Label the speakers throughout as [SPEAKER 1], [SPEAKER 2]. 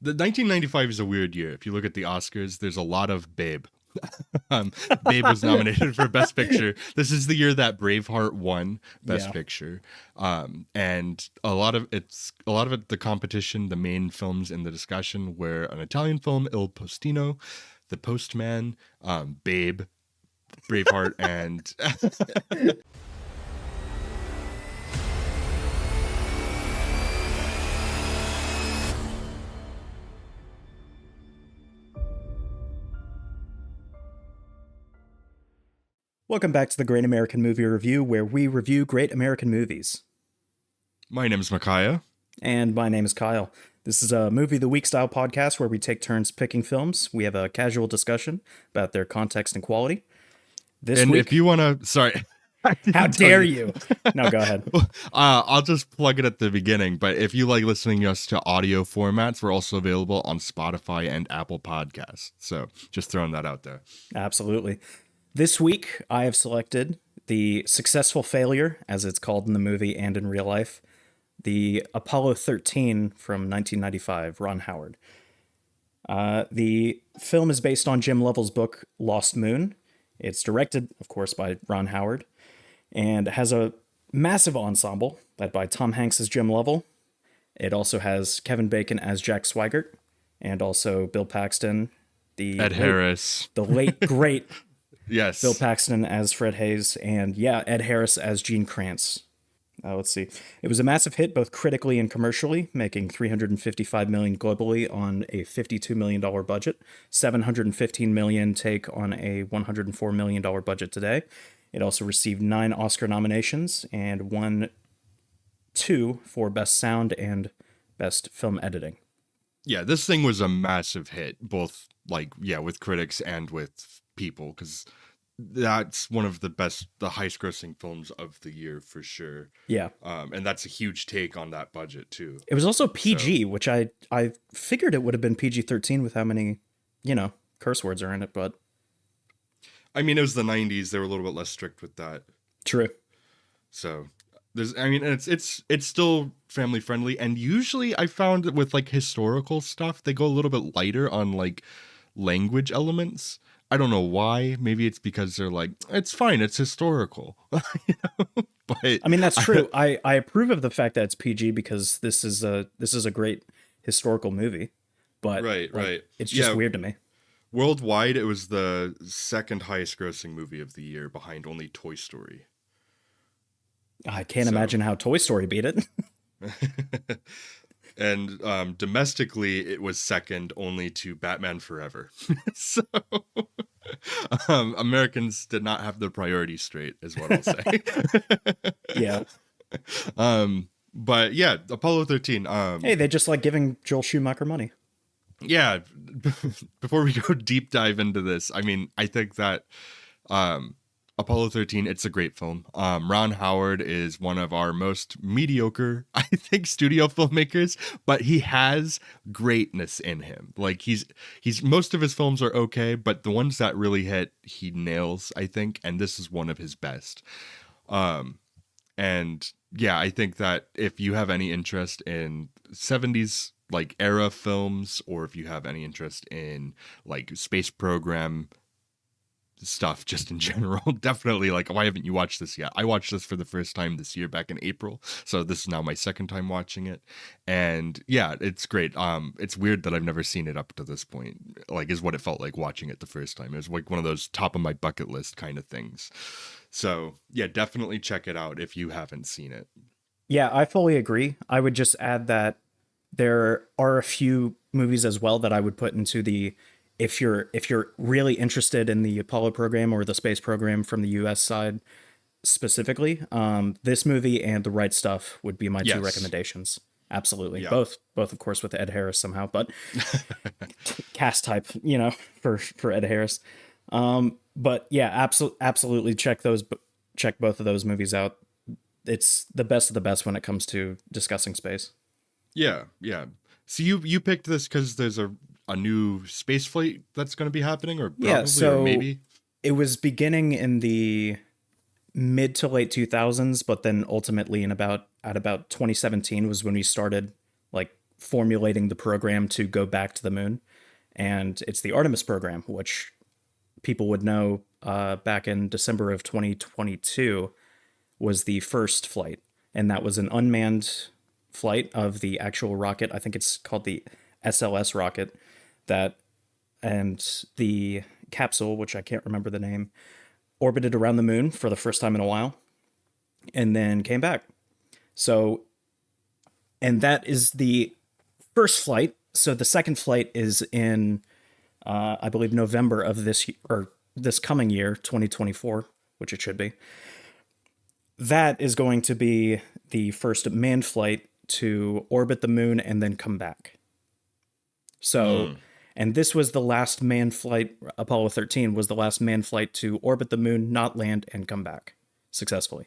[SPEAKER 1] The 1995 is a weird year. If you look at the Oscars, there's a lot of Babe. Babe was nominated for Best Picture. This is the year that Braveheart won Best
[SPEAKER 2] Yeah.
[SPEAKER 1] Picture, and a lot of it. The competition, the main films in the discussion were an Italian film, Il Postino, The Postman, Babe, Braveheart, and
[SPEAKER 2] Welcome back to the Great American Movie Review, where we review great American movies.
[SPEAKER 1] my name's Mikiah.
[SPEAKER 2] And my name is Kyle. This is a Movie of the Week style podcast where we take turns picking films. We have a casual discussion about their context and quality. This
[SPEAKER 1] And
[SPEAKER 2] week,
[SPEAKER 1] if you want to, sorry. I
[SPEAKER 2] how
[SPEAKER 1] didn't tell
[SPEAKER 2] dare you? No, go ahead.
[SPEAKER 1] I'll just plug it at the beginning. But if you like listening to us to audio formats, we're also available on Spotify and Apple Podcasts. So just throwing that out there.
[SPEAKER 2] Absolutely. This week, I have selected the successful failure, as it's called in the movie and in real life, the Apollo 13 from 1995, Ron Howard. The film is based on Jim Lovell's book Lost Moon. It's directed, of course, by Ron Howard, and has a massive ensemble led by Tom Hanks as Jim Lovell. It also has Kevin Bacon as Jack Swigert, and also Bill Paxton,
[SPEAKER 1] Ed Harris.
[SPEAKER 2] the late great
[SPEAKER 1] Yes.
[SPEAKER 2] Bill Paxton as Fred Hayes, and Ed Harris as Gene Kranz. Let's see. It was a massive hit both critically and commercially, making $355 million globally on a $52 million budget, $715 million take on a $104 million budget today. It also received 9 Oscar nominations and won 2 for Best Sound and Best Film Editing.
[SPEAKER 1] Yeah, this thing was a massive hit, both with critics and with people, because that's one of the highest grossing films of the year for sure.
[SPEAKER 2] Yeah.
[SPEAKER 1] And that's a huge take on that budget too.
[SPEAKER 2] It was also PG, which I figured it would have been PG-13 with how many, curse words are in it, but
[SPEAKER 1] I mean, it was the 90s. They were a little bit less strict with that.
[SPEAKER 2] true.
[SPEAKER 1] So it's still family friendly. And usually I found that with historical stuff, they go a little bit lighter on language elements. I don't know why. Maybe it's because they're it's fine. It's historical. But
[SPEAKER 2] I mean, that's true. I approve of the fact that it's PG because this is a great historical movie, but
[SPEAKER 1] right.
[SPEAKER 2] It's just weird to me.
[SPEAKER 1] Worldwide, it was the second highest grossing movie of the year behind only Toy Story.
[SPEAKER 2] I can't imagine how Toy Story beat it.
[SPEAKER 1] And domestically, it was second only to Batman Forever. So Americans did not have their priorities straight, is what I'll say.
[SPEAKER 2] Yeah.
[SPEAKER 1] But yeah, Apollo 13.
[SPEAKER 2] Hey, they just like giving Joel Schumacher money.
[SPEAKER 1] Yeah. Before we go deep dive into this, I mean, I think that Apollo 13, it's a great film. Ron Howard is one of our most mediocre, I think, studio filmmakers, but he has greatness in him. He's most of his films are okay, but the ones that really hit, he nails, I think, and this is one of his best. And yeah, I think that if you have any interest in 70s era films, or if you have any interest in space program stuff just in general, definitely why haven't you watched this yet? I watched this for the first time this year back in April, so this is now my second time watching it, and yeah, it's great. It's weird that I've never seen it up to this point, is what it felt like watching it the first time. It was one of those top of my bucket list kind of things. So yeah, definitely check it out if you haven't seen it.
[SPEAKER 2] Yeah, I fully agree. I would just add that there are a few movies as well that I would put into the if you're really interested in the Apollo program or the space program from the US side specifically, this movie and The Right Stuff would be my 2 recommendations. Absolutely. Yeah. Both of course with Ed Harris somehow, but cast type, for Ed Harris. But yeah, absolutely check both of those movies out. It's the best of the best when it comes to discussing space.
[SPEAKER 1] Yeah. So you picked this because there's a new space flight that's going to be happening, or probably, or maybe?
[SPEAKER 2] It was beginning in the mid to late 2000s, but then ultimately at about 2017 was when we started formulating the program to go back to the moon. And it's the Artemis program, which people would know back in December of 2022 was the first flight. And that was an unmanned flight of the actual rocket. I think it's called the SLS rocket that, and the capsule, which I can't remember the name, orbited around the moon for the first time in a while and then came back. So, and that is the first flight. So the second flight is in, I believe, November of this coming year, 2024, which it should be. That is going to be the first manned flight to orbit the moon and then come back. So, and this was the last manned flight. Apollo 13 was the last manned flight to orbit the moon, not land, and come back successfully.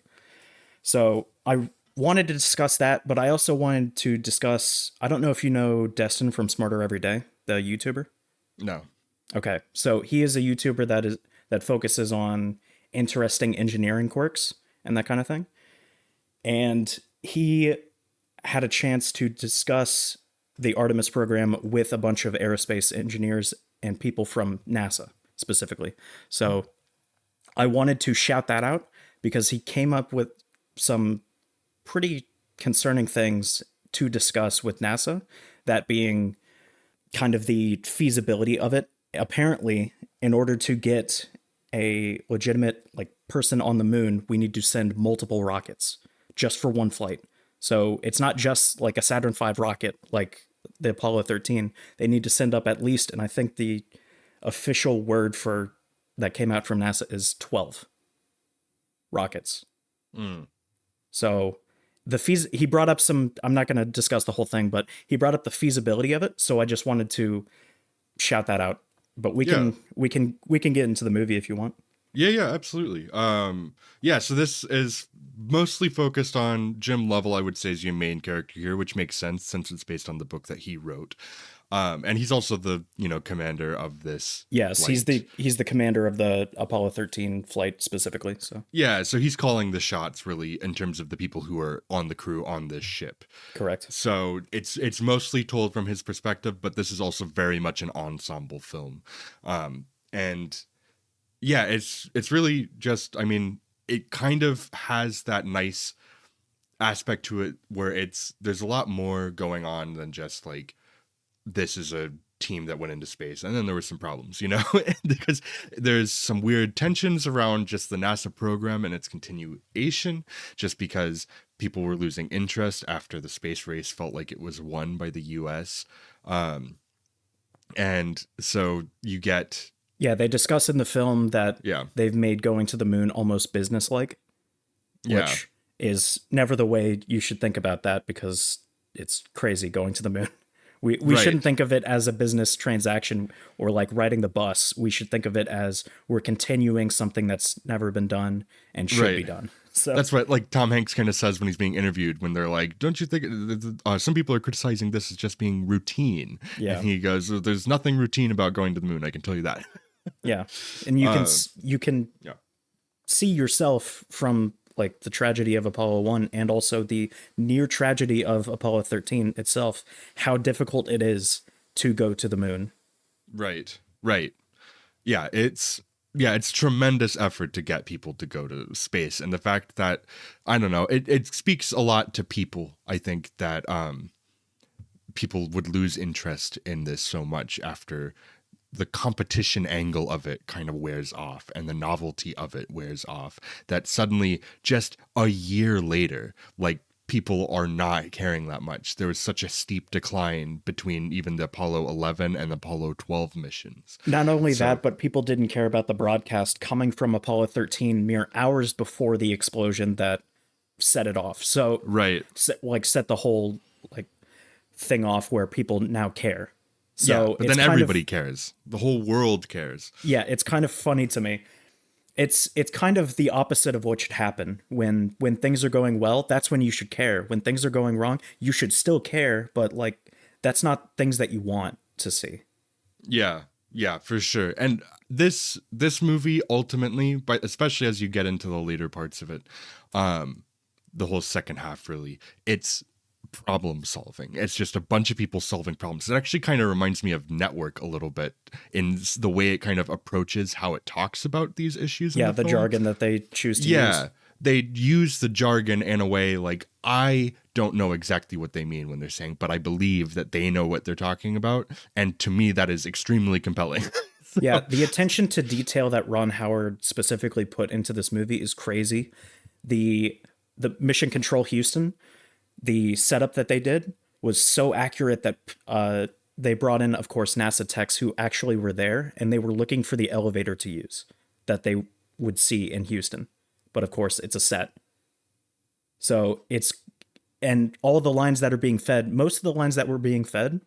[SPEAKER 2] So I wanted to discuss that, but I also wanted to discuss, I don't know if you know Destin from Smarter Every Day, the YouTuber.
[SPEAKER 1] No.
[SPEAKER 2] Okay. So he is a YouTuber that focuses on interesting engineering quirks and that kind of thing. And he had a chance to discuss the Artemis program with a bunch of aerospace engineers and people from NASA specifically. So I wanted to shout that out because he came up with some pretty concerning things to discuss with NASA, that being kind of the feasibility of it. Apparently, in order to get a legitimate person on the moon, we need to send multiple rockets just for one flight. So it's not just like a Saturn V rocket like the Apollo 13. They need to send up at least, and I think the official word for that came out from NASA is 12 rockets. So he brought up some, I'm not going to discuss the whole thing, but he brought up the feasibility of it. So I just wanted to shout that out, but we can get into the movie if you want.
[SPEAKER 1] Yeah, absolutely. So this is mostly focused on Jim Lovell, I would say, is your main character here, which makes sense since it's based on the book that he wrote. And he's also the, commander of this.
[SPEAKER 2] Yes,
[SPEAKER 1] flight.
[SPEAKER 2] he's the commander of the Apollo 13 flight specifically. So
[SPEAKER 1] yeah, so he's calling the shots really in terms of the people who are on the crew on this ship.
[SPEAKER 2] Correct.
[SPEAKER 1] So it's mostly told from his perspective, but this is also very much an ensemble film. And yeah, it's really just, it kind of has that nice aspect to it where there's a lot more going on than just like, this is a team that went into space. And then there were some problems, because there's some weird tensions around just the NASA program and its continuation, just because people were losing interest after the space race felt like it was won by the US. And so you get...
[SPEAKER 2] Yeah, they discuss in the film that they've made going to the moon almost business-like, which is never the way you should think about that, because it's crazy going to the moon. We shouldn't think of it as a business transaction or like riding the bus. We should think of it as we're continuing something that's never been done and should be done. So
[SPEAKER 1] that's what like Tom Hanks kind of says when he's being interviewed, when they're like, don't you think some people are criticizing this as just being routine?
[SPEAKER 2] Yeah.
[SPEAKER 1] And he goes, there's nothing routine about going to the moon. I can tell you that.
[SPEAKER 2] Yeah. And you can see yourself from like the tragedy of Apollo 1 and also the near tragedy of Apollo 13 itself, how difficult it is to go to the moon.
[SPEAKER 1] Right. Yeah, it's tremendous effort to get people to go to space. And the fact that, I don't know, it speaks a lot to people. I think that people would lose interest in this so much after the competition angle of it kind of wears off and the novelty of it wears off, that suddenly just a year later, like, people are not caring that much. There was such a steep decline between even the Apollo 11 and the Apollo 12 missions.
[SPEAKER 2] Not only that, but people didn't care about the broadcast coming from Apollo 13 mere hours before the explosion that set it off. So set the whole like thing off where people now care. So
[SPEAKER 1] but then everybody cares. The whole world cares.
[SPEAKER 2] Yeah, it's kind of funny to me. It's kind of the opposite of what should happen. When things are going well, that's when you should care. When things are going wrong, you should still care, but like that's not things that you want to see.
[SPEAKER 1] Yeah, for sure. And this movie ultimately, but especially as you get into the later parts of it, the whole second half really, it's problem solving. It's just a bunch of people solving problems. It actually kind of reminds me of Network a little bit in the way it kind of approaches how it talks about these issues in
[SPEAKER 2] Yeah,
[SPEAKER 1] the
[SPEAKER 2] the
[SPEAKER 1] film.
[SPEAKER 2] jargon that they choose to use.
[SPEAKER 1] Yeah, they use the jargon in a way like I don't know exactly what they mean when they're saying, but I believe that they know what they're talking about. And to me, that is extremely compelling.
[SPEAKER 2] Yeah, the attention to detail that Ron Howard specifically put into this movie is crazy. The Mission Control Houston, the setup that they did was so accurate that they brought in, of course, NASA techs who actually were there, and they were looking for the elevator to use that they would see in Houston. But of course, it's a set. So it's, and all the lines that are being fed, most of the lines that were being fed,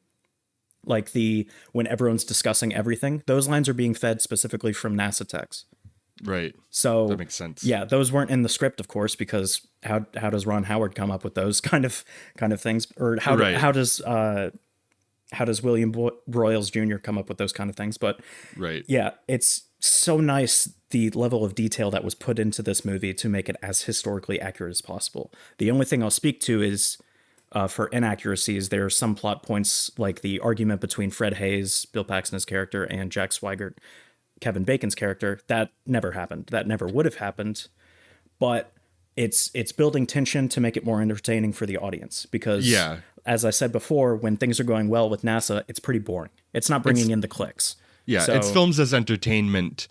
[SPEAKER 2] like the, when everyone's discussing everything, those lines are being fed specifically from NASA techs.
[SPEAKER 1] Right.
[SPEAKER 2] So
[SPEAKER 1] That makes sense.
[SPEAKER 2] yeah, those weren't in the script, of course, because how does Ron Howard come up with those kind of things, or
[SPEAKER 1] Right.
[SPEAKER 2] how does William Broyles Jr. come up with those kind of things? But
[SPEAKER 1] Right.
[SPEAKER 2] yeah, it's so nice the level of detail that was put into this movie to make it as historically accurate as possible. The only thing I'll speak to is for inaccuracies. There are some plot points like the argument between Fred Hayes, Bill Paxton's character, and Jack Swigert, Kevin Bacon's character. That never happened. That never would have happened. But it's building tension to make it more entertaining for the audience because,
[SPEAKER 1] Yeah.
[SPEAKER 2] as I said before, when things are going well with NASA, it's pretty boring. It's not bringing in the clicks.
[SPEAKER 1] Yeah,
[SPEAKER 2] So,
[SPEAKER 1] it's films as entertainment,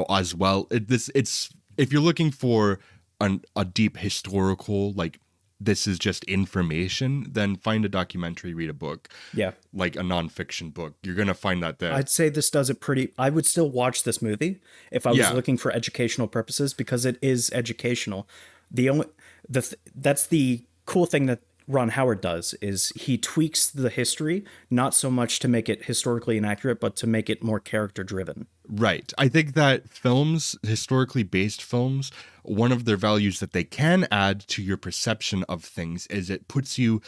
[SPEAKER 1] as well. It's if you're looking for a deep historical, like this is just information, then find a documentary, read a book.
[SPEAKER 2] yeah.
[SPEAKER 1] Like a nonfiction book. You're gonna find that there.
[SPEAKER 2] I'd say this does it pretty. I would still watch this movie if I was
[SPEAKER 1] Yeah.
[SPEAKER 2] looking for educational purposes because it is educational. The only that's the cool thing that Ron Howard does is he tweaks the history not so much to make it historically inaccurate, but to make it more character driven.
[SPEAKER 1] Right. I think that films, historically based films, one of their values that they can add to your perception of things is it puts you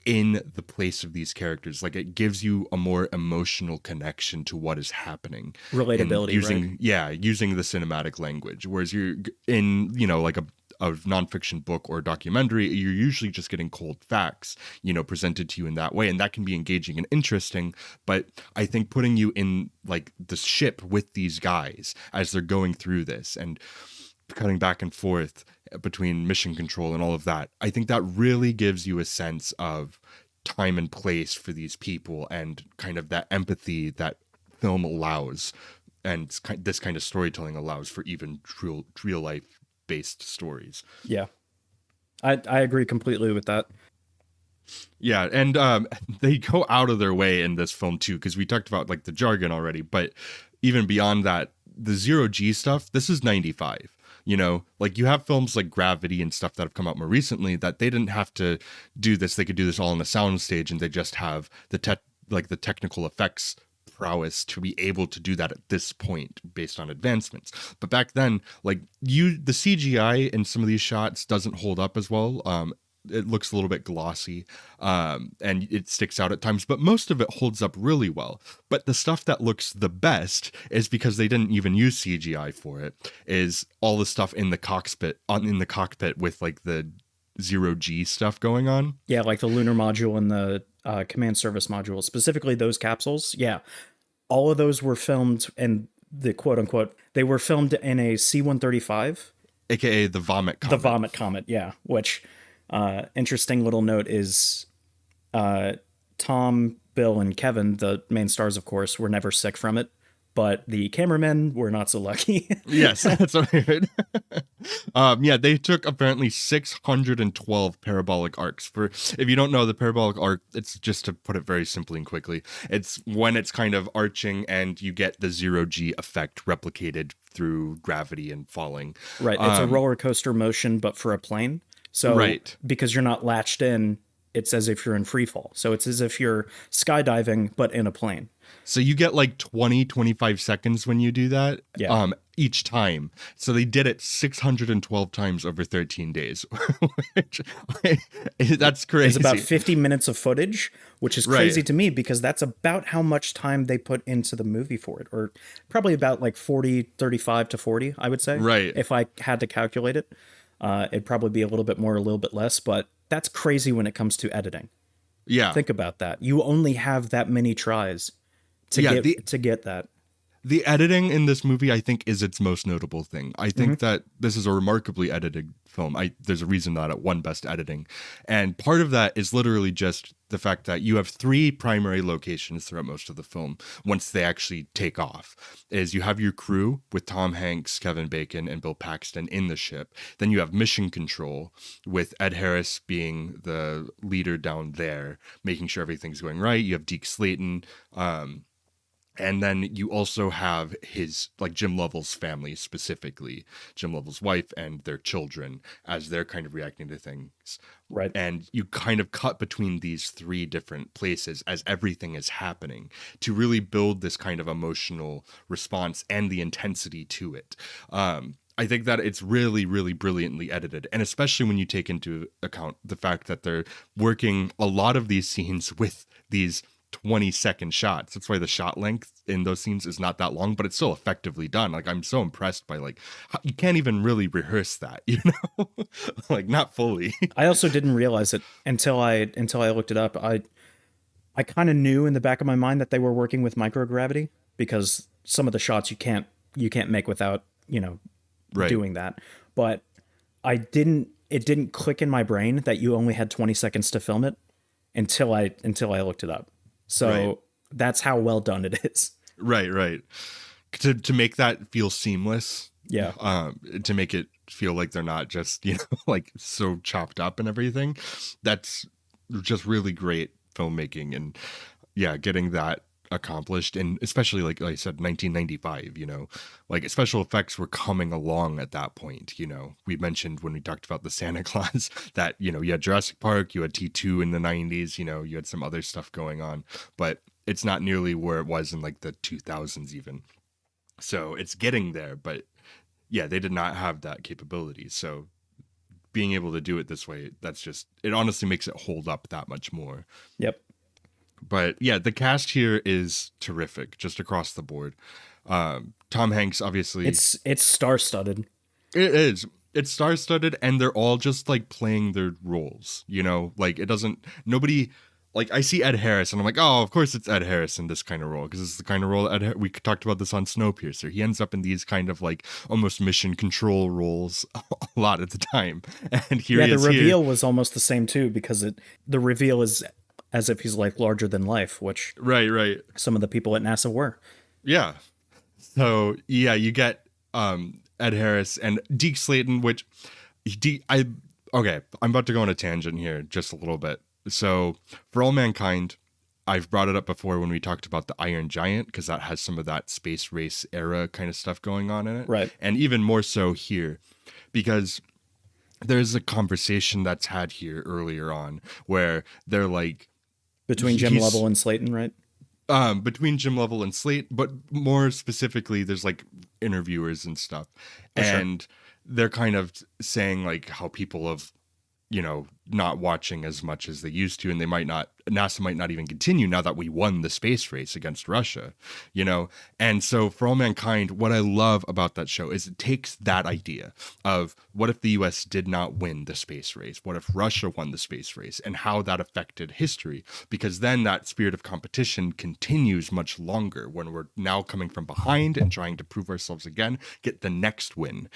[SPEAKER 1] in the place of these characters. Like it gives you a more emotional connection to what is happening.
[SPEAKER 2] Relatability,
[SPEAKER 1] using,
[SPEAKER 2] right?
[SPEAKER 1] Yeah, using the cinematic language. Whereas you're in, like a nonfiction book or documentary, you're usually just getting cold facts, presented to you in that way. And that can be engaging and interesting. But I think putting you in like the ship with these guys as they're going through this and cutting back and forth between mission control and all of that, I think that really gives you a sense of time and place for these people and kind of that empathy that film allows and this kind of storytelling allows for even real life based stories.
[SPEAKER 2] Yeah, I agree completely with that.
[SPEAKER 1] Yeah, and they go out of their way in this film too, because we talked about like the jargon already, but even beyond that, the zero G stuff, this is 95. Like you have films like Gravity and stuff that have come out more recently that they didn't have to do this. They could do this all on the soundstage and they just have the technical effects prowess to be able to do that at this point based on advancements. But back then, like the CGI in some of these shots doesn't hold up as well. It looks a little bit glossy, and it sticks out at times, but most of it holds up really well. But the stuff that looks the best is because they didn't even use CGI for it, is all the stuff in the cockpit with like the zero G stuff going on.
[SPEAKER 2] Yeah, like the lunar module and the command service module, specifically those capsules. Yeah, all of those were filmed, and the quote unquote, they were filmed in a C-135,
[SPEAKER 1] aka the Vomit Comet.
[SPEAKER 2] The Vomit Comet, yeah. Which interesting little note is Tom, Bill, and Kevin, the main stars, of course, were never sick from it. But the cameramen were not so lucky.
[SPEAKER 1] Yes, that's what I heard. Yeah, they took apparently 612 parabolic arcs. For if you don't know the parabolic arc, it's just to put it very simply and quickly. It's when it's kind of arching and you get the zero G effect replicated through gravity and falling.
[SPEAKER 2] Right. It's a roller coaster motion, but for a plane. So
[SPEAKER 1] right.
[SPEAKER 2] Because you're not latched in, it's as if you're in free fall. So it's as if you're skydiving, but in a plane.
[SPEAKER 1] So you get like 25 seconds when you do that.
[SPEAKER 2] Yeah.
[SPEAKER 1] Each time. So they did it 612 times over 13 days. Which, that's crazy.
[SPEAKER 2] It's about 50 minutes of footage, which is crazy
[SPEAKER 1] Right.
[SPEAKER 2] to me because that's about how much time they put into the movie for it, or probably about like 35 to 40, I would say.
[SPEAKER 1] Right.
[SPEAKER 2] If I had to calculate it, it'd probably be a little bit more, a little bit less, but that's crazy when it comes to editing.
[SPEAKER 1] Yeah.
[SPEAKER 2] Think about that. You only have that many tries
[SPEAKER 1] Yeah,
[SPEAKER 2] to get that.
[SPEAKER 1] the editing in this movie, I think, is its most notable thing. I think
[SPEAKER 2] Hmm.
[SPEAKER 1] that this is a remarkably edited film. There's a reason that it won Best Editing, and part of that is literally just the fact that you have three primary locations throughout most of the film. Once they actually take off, is you have your crew with Tom Hanks, Kevin Bacon, and Bill Paxton in the ship. Then you have Mission Control with Ed Harris being the leader down there, making sure everything's going right. You have Deke Slayton. And then you also have his, like, Jim Lovell's family, specifically Jim Lovell's wife and their children, as they're kind of reacting to things.
[SPEAKER 2] Right.
[SPEAKER 1] And you kind of cut between these three different places as everything is happening to really build this kind of emotional response and the intensity to it. I think that it's really, really brilliantly edited. And especially when you take into account the fact that they're working a lot of these scenes with these 20-second shots. That's why the shot length in those scenes is not that long, but it's still effectively done. Like, I'm so impressed by, like, how, you can't even really rehearse that, you know? Like, not fully.
[SPEAKER 2] I also didn't realize it until I looked it up. I kind of knew in the back of my mind that they were working with microgravity because some of the shots you can't make without,
[SPEAKER 1] Right.
[SPEAKER 2] doing that. But I didn't it didn't click in my brain that you only had 20 seconds to film it until I looked it up.
[SPEAKER 1] Right.
[SPEAKER 2] So that's how well done it is.
[SPEAKER 1] Right, right. To make that feel seamless,
[SPEAKER 2] Yeah.
[SPEAKER 1] to make it feel like they're not just, like, so chopped up and everything. That's just really great filmmaking, and yeah, getting that accomplished, and especially, like I said, 1995, like, special effects were coming along at that point. We mentioned when we talked about the Santa Claus that, you had Jurassic Park, you had T2 in the 90s, you had some other stuff going on, but it's not nearly where it was in, like, the 2000s even. So it's getting there, but yeah, they did not have that capability. So being able to do it this way, that's just, it honestly makes it hold up that much more.
[SPEAKER 2] Yep.
[SPEAKER 1] But yeah, the cast here is terrific, just across the board. Tom Hanks, obviously,
[SPEAKER 2] It's star-studded.
[SPEAKER 1] it is. It's star-studded, and they're all just, like, playing their roles. Like, it doesn't. Nobody. Like, I see Ed Harris, and I'm like, oh, of course it's Ed Harris in this kind of role, because it's the kind of role we talked about this on Snowpiercer. He ends up in these kind of, like, almost mission control roles a lot of the time, and here
[SPEAKER 2] Yeah,
[SPEAKER 1] he
[SPEAKER 2] the
[SPEAKER 1] is here.
[SPEAKER 2] reveal was almost the same too because the reveal is as if he's like larger than life, which
[SPEAKER 1] Right, right.
[SPEAKER 2] some of the people at NASA were.
[SPEAKER 1] Yeah. So yeah, you get Ed Harris and Deke Slayton, which okay, I'm about to go on a tangent here just a little bit. So For All Mankind, I've brought it up before when we talked about the Iron Giant, because that has some of that space race era kind of stuff going on in it.
[SPEAKER 2] Right.
[SPEAKER 1] And even more so here, because there's a conversation that's had here earlier on where they're like,
[SPEAKER 2] Between Jim
[SPEAKER 1] he's
[SPEAKER 2] Lovell and Slayton, right?
[SPEAKER 1] between Jim Lovell and Slate, but more specifically, there's, like, interviewers and stuff,
[SPEAKER 2] For sure.
[SPEAKER 1] and they're kind of saying, like, how people have, not watching as much as they used to, and NASA might not even continue now that we won the space race against Russia, and so For All Mankind, what I love about that show is it takes that idea of what if the US did not win the space race, what if Russia won the space race, and how that affected history, because then that spirit of competition continues much longer when we're now coming from behind and trying to prove ourselves again, get the next win,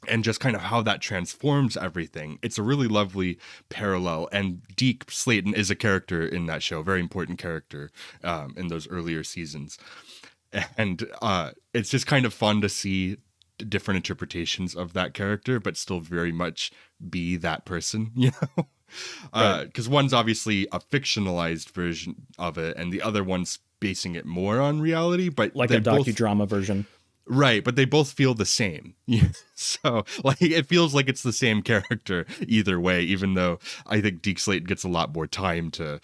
[SPEAKER 1] and just kind of how that transforms everything. It's a really lovely parallel. And Deke Slayton is a character in that show, very important character in those earlier seasons. And it's just kind of fun to see different interpretations of that character, but still very much be that person,
[SPEAKER 2] Right.
[SPEAKER 1] Because one's obviously a fictionalized version of it, and the other one's basing it more on reality, but
[SPEAKER 2] Like
[SPEAKER 1] they
[SPEAKER 2] a
[SPEAKER 1] both.
[SPEAKER 2] docudrama version.
[SPEAKER 1] Right, but they both feel the same. So, like, it feels like it's the same character either way, even though I think Deke Slate gets a lot more time to,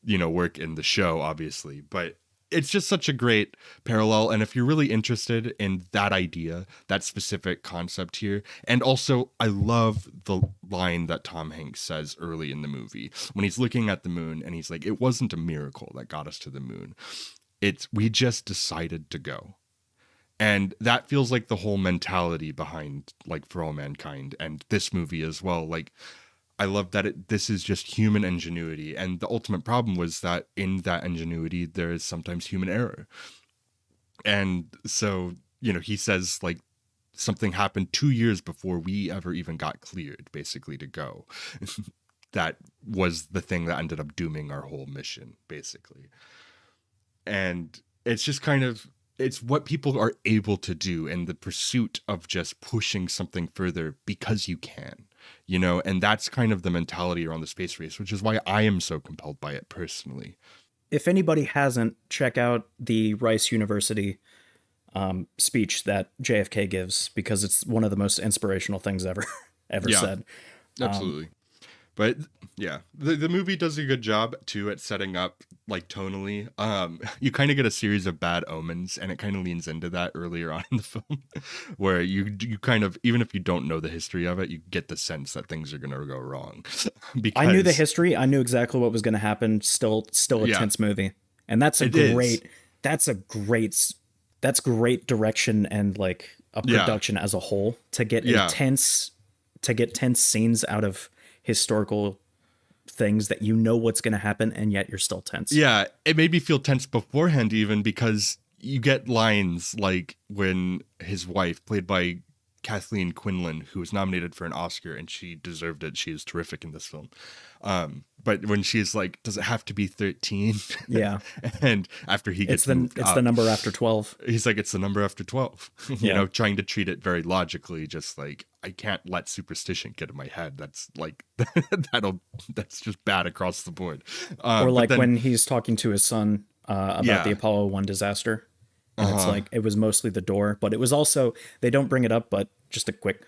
[SPEAKER 1] work in the show, obviously. But it's just such a great parallel. And if you're really interested in that idea, that specific concept here, and also I love the line that Tom Hanks says early in the movie when he's looking at the moon and he's like, it wasn't a miracle that got us to the moon. We just decided to go. And that feels like the whole mentality behind like For All Mankind and this movie as well. Like I love that this is just human ingenuity, and the ultimate problem was that in that ingenuity there is sometimes human error. And so, he says like something happened 2 years before we ever even got cleared, basically, to go. That was the thing that ended up dooming our whole mission, basically. And it's just kind of, it's what people are able to do in the pursuit of just pushing something further because you can, and that's kind of the mentality around the space race, which is why I am so compelled by it personally.
[SPEAKER 2] If anybody hasn't, check out the Rice University speech that JFK gives, because it's one of the most inspirational things ever said.
[SPEAKER 1] Absolutely. But yeah, the movie does a good job too at setting up like tonally. You kind of get a series of bad omens, and it kind of leans into that earlier on in the film, where you kind of, even if you don't know the history of it, you get the sense that things are gonna go wrong. Because
[SPEAKER 2] I knew the history, I knew exactly what was going to happen. Still a tense movie, and that's great direction and like a production as a whole to get tense scenes out of historical things that what's going to happen, and yet you're still tense.
[SPEAKER 1] Yeah, it made me feel tense beforehand, even because you get lines like when his wife, played by Kathleen Quinlan, who was nominated for an Oscar, and she deserved it. She is terrific in this film. But when she's like, "Does it have to be 13?"
[SPEAKER 2] Yeah.
[SPEAKER 1] And after he gets
[SPEAKER 2] it's the number after 12.
[SPEAKER 1] He's like, "It's the number after 12." Trying to treat it very logically, just like, I can't let superstition get in my head. That's like that's just bad across the board.
[SPEAKER 2] Or like when he's talking to his son about the Apollo 1 disaster. And it's like, it was mostly the door, but it was also, they don't bring it up, but just a quick,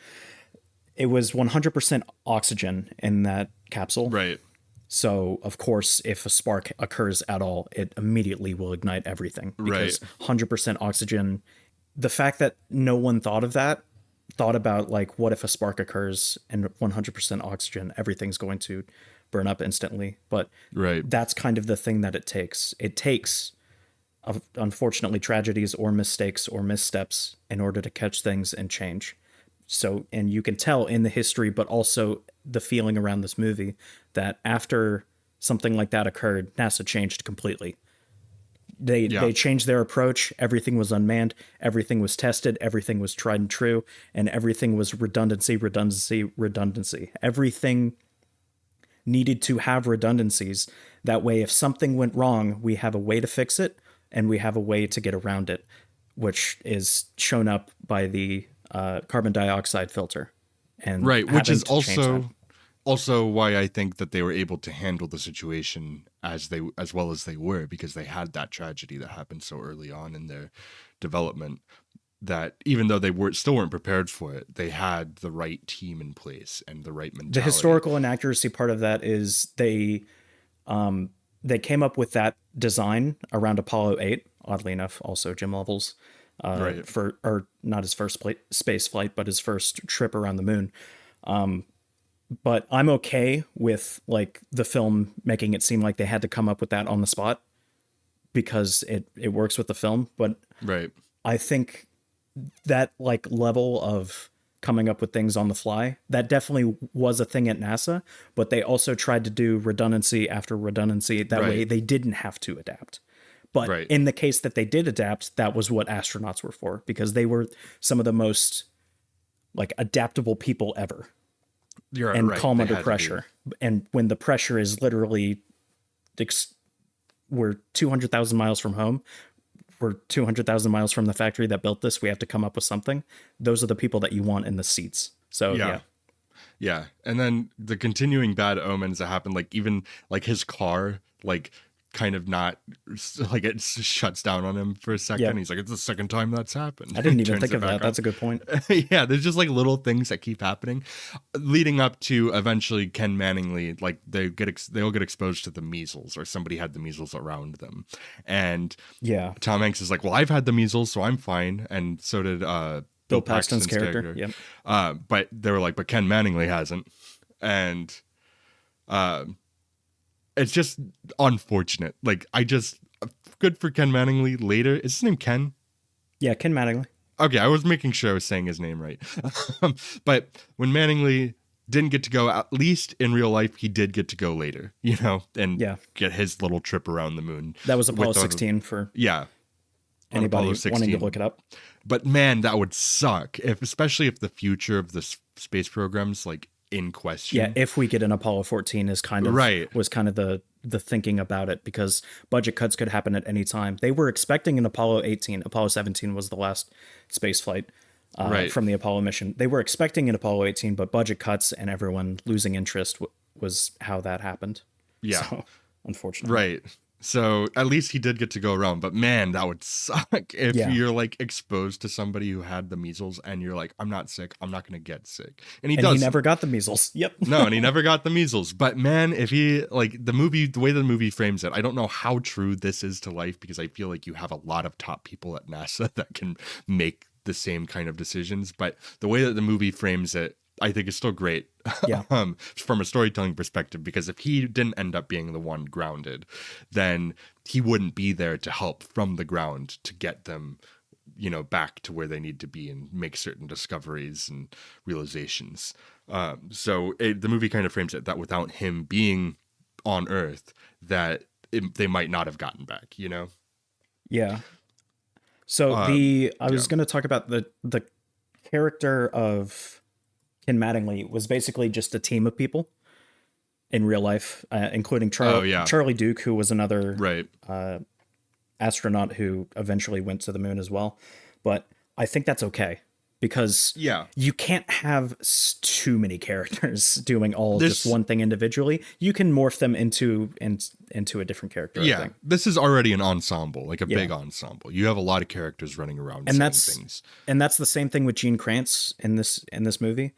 [SPEAKER 2] it was 100% oxygen in that capsule.
[SPEAKER 1] Right.
[SPEAKER 2] So, of course, if a spark occurs at all, it immediately will ignite everything. Because 100% oxygen, the fact that no one thought about like, what if a spark occurs and 100% oxygen, everything's going to burn up instantly. But that's kind of the thing that it takes. It takes, unfortunately, tragedies or mistakes or missteps in order to catch things and change. So, and you can tell in the history, but also the feeling around this movie, that after something like that occurred, NASA changed completely. They changed their approach. Everything was unmanned. Everything was tested. Everything was tried and true. And everything was redundancy. Everything needed to have redundancies. That way, if something went wrong, we have a way to fix it, and we have a way to get around it, which is shown up by the carbon dioxide filter. And
[SPEAKER 1] which is also why I think that they were able to handle the situation as well as they were, because they had that tragedy that happened so early on in their development, that even though they still weren't prepared for it, they had the right team in place and the right mentality.
[SPEAKER 2] The historical inaccuracy part of that is they came up with that design around Apollo 8, oddly enough, also Jim Lovell's or not his first space flight, but his first trip around the moon. But I'm okay with like the film making it seem like they had to come up with that on the spot, because it works with the film. But I think that like level of coming up with things on the fly, that definitely was a thing at NASA, but they also tried to do redundancy after redundancy. That way they didn't have to adapt. But in the case that they did adapt, that was what astronauts were for, because they were some of the most like adaptable people ever. Calm under pressure. And when the pressure is literally, we're 200,000 miles from home, we're 200,000 miles from the factory that built this, we have to come up with something. Those are the people that you want in the seats. So
[SPEAKER 1] yeah. And then the continuing bad omens that happen, like even like his car, like kind of not like, it shuts down on him for a second. He's like, it's the second time that's happened.
[SPEAKER 2] I didn't even think of that. That's a good point.
[SPEAKER 1] Yeah, there's just like little things that keep happening, leading up to eventually Ken Manningly, like they'll get exposed to the measles, or somebody had the measles around them, and Tom Hanks is like, well, I've had the measles, so I'm fine, and so did Bill Paxton's character. But they were like, but Ken Manningly hasn't, and it's just unfortunate. Like, good for Ken Manningly later. Is his name Ken?
[SPEAKER 2] Yeah, Ken Mattingly.
[SPEAKER 1] Okay, I was making sure I was saying his name right. But when Mattingly didn't get to go, at least in real life, he did get to go later, and
[SPEAKER 2] Yeah,
[SPEAKER 1] get his little trip around the moon
[SPEAKER 2] that was Apollo
[SPEAKER 1] with
[SPEAKER 2] 16 for
[SPEAKER 1] yeah, on Apollo
[SPEAKER 2] anybody wanting to
[SPEAKER 1] 16.
[SPEAKER 2] look it up.
[SPEAKER 1] But man, that would suck, especially if the future of the space program's like in
[SPEAKER 2] Yeah,
[SPEAKER 1] question.
[SPEAKER 2] if we get an Apollo 14
[SPEAKER 1] Right.
[SPEAKER 2] was kind of the thinking about it, because budget cuts could happen at any time. They were expecting an Apollo 18. Apollo 17 was the last space flight
[SPEAKER 1] Right.
[SPEAKER 2] from the Apollo mission. They were expecting an Apollo 18, but budget cuts and everyone losing interest was how that happened.
[SPEAKER 1] Yeah.
[SPEAKER 2] So, unfortunately.
[SPEAKER 1] Right. So at least he did get to go around, but man, that would suck if
[SPEAKER 2] Yeah.
[SPEAKER 1] you're like exposed to somebody who had the measles and you're like, I'm not sick, I'm not gonna get sick. And he
[SPEAKER 2] And he
[SPEAKER 1] doesn't.
[SPEAKER 2] never got the measles. Yep.
[SPEAKER 1] No, and he never got the measles. But man, if he like the way the movie frames it, I don't know how true this is to life, because I feel like you have a lot of top people at NASA that can make the same kind of decisions. But the way that the movie frames it, I think is still great.
[SPEAKER 2] Yeah.
[SPEAKER 1] From a storytelling perspective, because if he didn't end up being the one grounded, then he wouldn't be there to help from the ground to get them, back to where they need to be and make certain discoveries and realizations. So the movie kind of frames it that without him being on Earth, that they might not have gotten back,
[SPEAKER 2] Yeah. So I was going to talk about the character of Ken Mattingly was basically just a team of people in real life, including Charlie Duke, who was another
[SPEAKER 1] Right.
[SPEAKER 2] astronaut who eventually went to the moon as well. But I think that's okay, because
[SPEAKER 1] Yeah.
[SPEAKER 2] you can't have too many characters doing all
[SPEAKER 1] This-
[SPEAKER 2] just one thing individually. You can morph them into a different character. I
[SPEAKER 1] Yeah,
[SPEAKER 2] think.
[SPEAKER 1] this is already an ensemble, like a
[SPEAKER 2] Yeah.
[SPEAKER 1] big ensemble. You have a lot of characters running around
[SPEAKER 2] And
[SPEAKER 1] saying
[SPEAKER 2] that's
[SPEAKER 1] things.
[SPEAKER 2] and that's the same thing with Gene Kranz in this movie.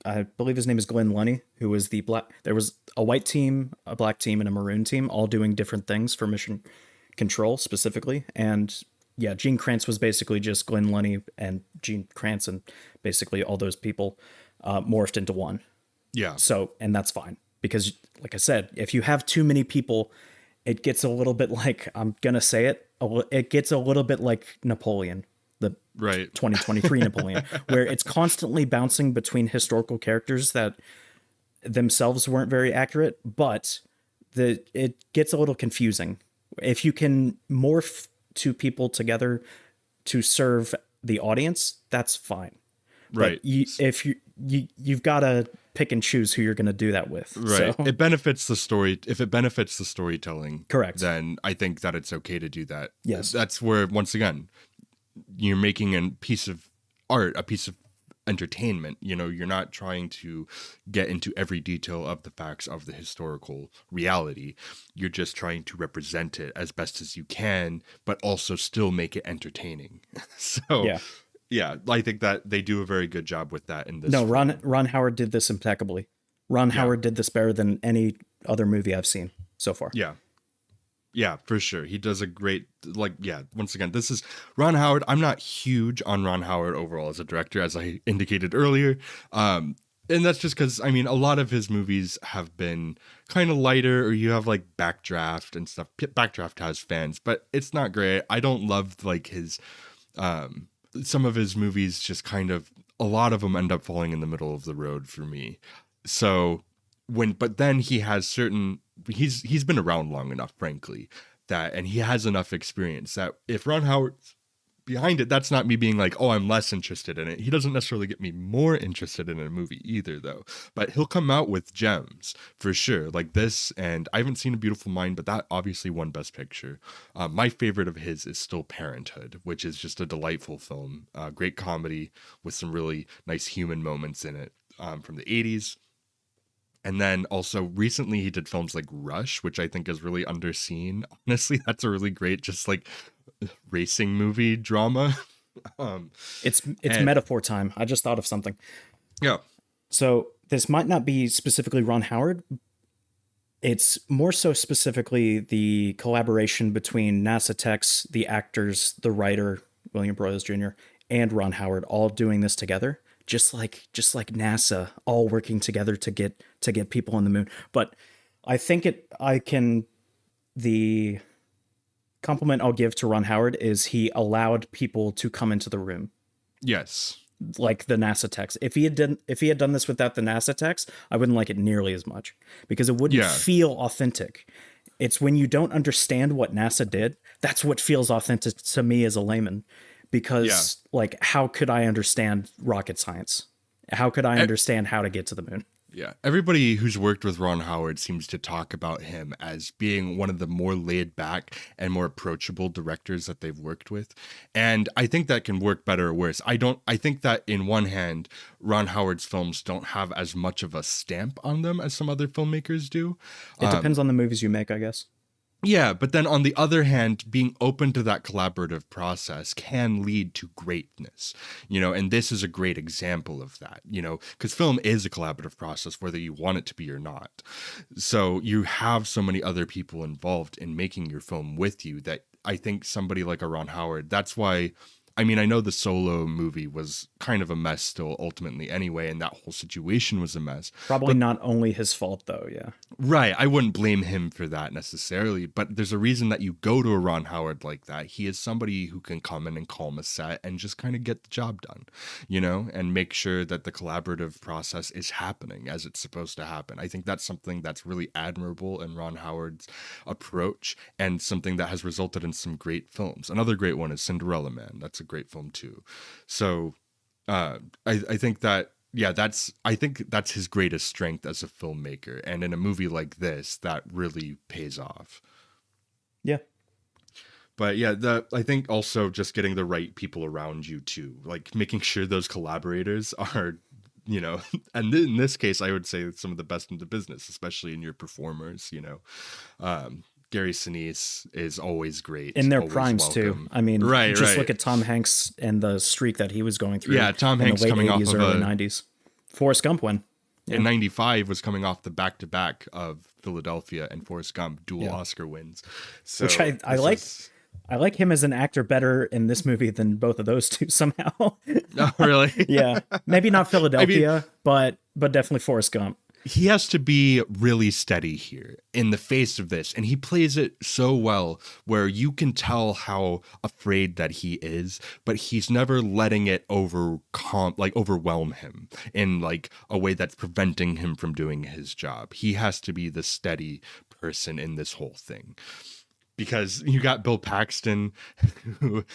[SPEAKER 2] I believe his name is Glenn Lunny, who was the black. There was a white team, a black team, and a maroon team, all doing different things for mission control specifically. And yeah, Gene Kranz was basically just Glenn Lunny and Gene Kranz, and basically all those people morphed into one.
[SPEAKER 1] Yeah.
[SPEAKER 2] So, and that's fine, because, like I said, if you have too many people, it gets a little bit like, I'm gonna say it, it gets a little bit like Napoleon, the
[SPEAKER 1] Right.
[SPEAKER 2] 2023 Napoleon, where it's constantly bouncing between historical characters that themselves weren't very accurate, but it gets a little confusing. If you can morph two people together to serve the audience, that's fine.
[SPEAKER 1] Right.
[SPEAKER 2] But you've got to pick and choose who you're going to do that with.
[SPEAKER 1] Right.
[SPEAKER 2] So,
[SPEAKER 1] It benefits the story. If it benefits the storytelling,
[SPEAKER 2] Correct.
[SPEAKER 1] then I think that it's okay to do that.
[SPEAKER 2] Yes.
[SPEAKER 1] That's where, once again, you're making a piece of art, a piece of entertainment. You're not trying to get into every detail of the facts of the historical reality. You're just trying to represent it as best as you can, but also still make it entertaining. So
[SPEAKER 2] yeah.
[SPEAKER 1] yeah, I think that they do a very good job with that in this.
[SPEAKER 2] No,
[SPEAKER 1] film.
[SPEAKER 2] Ron Howard did this impeccably. Ron Howard did this better than any other movie I've seen so far.
[SPEAKER 1] Yeah. Yeah, for sure. He does a great, once again, this is Ron Howard. I'm not huge on Ron Howard overall as a director, as I indicated earlier. And that's just because, a lot of his movies have been kind of lighter, or you have like Backdraft and stuff. Backdraft has fans, but it's not great. I don't love like his, some of his movies just kind of, a lot of them end up falling in the middle of the road for me. So but then he has he's been around long enough, frankly, and he has enough experience that if Ron Howard's behind it, that's not me being like, oh, I'm less interested in it. He doesn't necessarily get me more interested in a movie either, though. But he'll come out with gems for sure, like this. And I haven't seen A Beautiful Mind, but that obviously won Best Picture. My favorite of his is still Parenthood, which is just a delightful film, great comedy with some really nice human moments in it, from the 80s. And then also recently he did films like Rush, which I think is really underseen. Honestly, that's a really great, just like racing movie drama.
[SPEAKER 2] It's metaphor time. I just thought of something.
[SPEAKER 1] Yeah.
[SPEAKER 2] So this might not be specifically Ron Howard. It's more so specifically the collaboration between NASA techs, the actors, the writer, William Broyles Jr., and Ron Howard, all doing this together. Just like NASA all working together to get people on the moon. But I think the compliment I'll give to Ron Howard is he allowed people to come into the room,
[SPEAKER 1] Yes.
[SPEAKER 2] like the NASA techs. If he had done this without the NASA techs, I wouldn't like it nearly as much because it wouldn't
[SPEAKER 1] Yeah.
[SPEAKER 2] feel authentic. It's when you don't understand what NASA did, that's what feels authentic to me as a layman.
[SPEAKER 1] Yeah.
[SPEAKER 2] Because like, how could I understand rocket science? How could I
[SPEAKER 1] E-
[SPEAKER 2] understand how to get to the moon?
[SPEAKER 1] Yeah, everybody who's worked with Ron Howard seems to talk about him as being one of the more laid back and more approachable directors that they've worked with. And I think that can work better or worse. I think that in one hand, Ron Howard's films don't have as much of a stamp on them as some other filmmakers do.
[SPEAKER 2] It depends on the movies you make, I guess.
[SPEAKER 1] Yeah, but then on the other hand, being open to that collaborative process can lead to greatness, and this is a great example of that, because film is a collaborative process, whether you want it to be or not. So you have so many other people involved in making your film with you that I think somebody like a Ron Howard, that's why. I mean, I know the Solo movie was kind of a mess still ultimately anyway, and that whole situation was a mess.
[SPEAKER 2] Probably
[SPEAKER 1] But
[SPEAKER 2] not only his fault though. Yeah.
[SPEAKER 1] right. I wouldn't blame him for that necessarily, but there's a reason that you go to a Ron Howard like that. He is somebody who can come in and calm a set and just kind of get the job done, and make sure that the collaborative process is happening as it's supposed to happen. I think that's something that's really admirable in Ron Howard's approach and something that has resulted in some great films. Another great one is Cinderella Man. That's a great film too. So I think that I think that's his greatest strength as a filmmaker, and in a movie like this, that really pays off.
[SPEAKER 2] Yeah.
[SPEAKER 1] But yeah, I think also just getting the right people around you too, like making sure those collaborators are, and in this case, I would say some of the best in the business, especially in your performers. Gary Sinise is always great,
[SPEAKER 2] In their
[SPEAKER 1] always
[SPEAKER 2] primes too.
[SPEAKER 1] welcome.
[SPEAKER 2] I mean,
[SPEAKER 1] Right,
[SPEAKER 2] just
[SPEAKER 1] right.
[SPEAKER 2] look at Tom Hanks and the streak that he was going through.
[SPEAKER 1] Yeah, Tom
[SPEAKER 2] in
[SPEAKER 1] Hanks
[SPEAKER 2] the late
[SPEAKER 1] coming off
[SPEAKER 2] 80s,
[SPEAKER 1] of
[SPEAKER 2] early 90s. Forrest Gump win. Yeah.
[SPEAKER 1] in 95 was coming off the back-to-back of Philadelphia and Forrest Gump, dual
[SPEAKER 2] Yeah.
[SPEAKER 1] Oscar wins. So
[SPEAKER 2] Which I like. I like him as an actor better in this movie than both of those two somehow.
[SPEAKER 1] Oh, really?
[SPEAKER 2] Yeah, maybe not
[SPEAKER 1] I mean,
[SPEAKER 2] Philadelphia, but definitely Forrest Gump.
[SPEAKER 1] he has to be really steady here in the face of this, and he plays it so well where you can tell how afraid that he is, but he's never letting it overwhelm him in like a way that's preventing him from doing his job. He has to be the steady person in this whole thing. Because you got Bill Paxton, who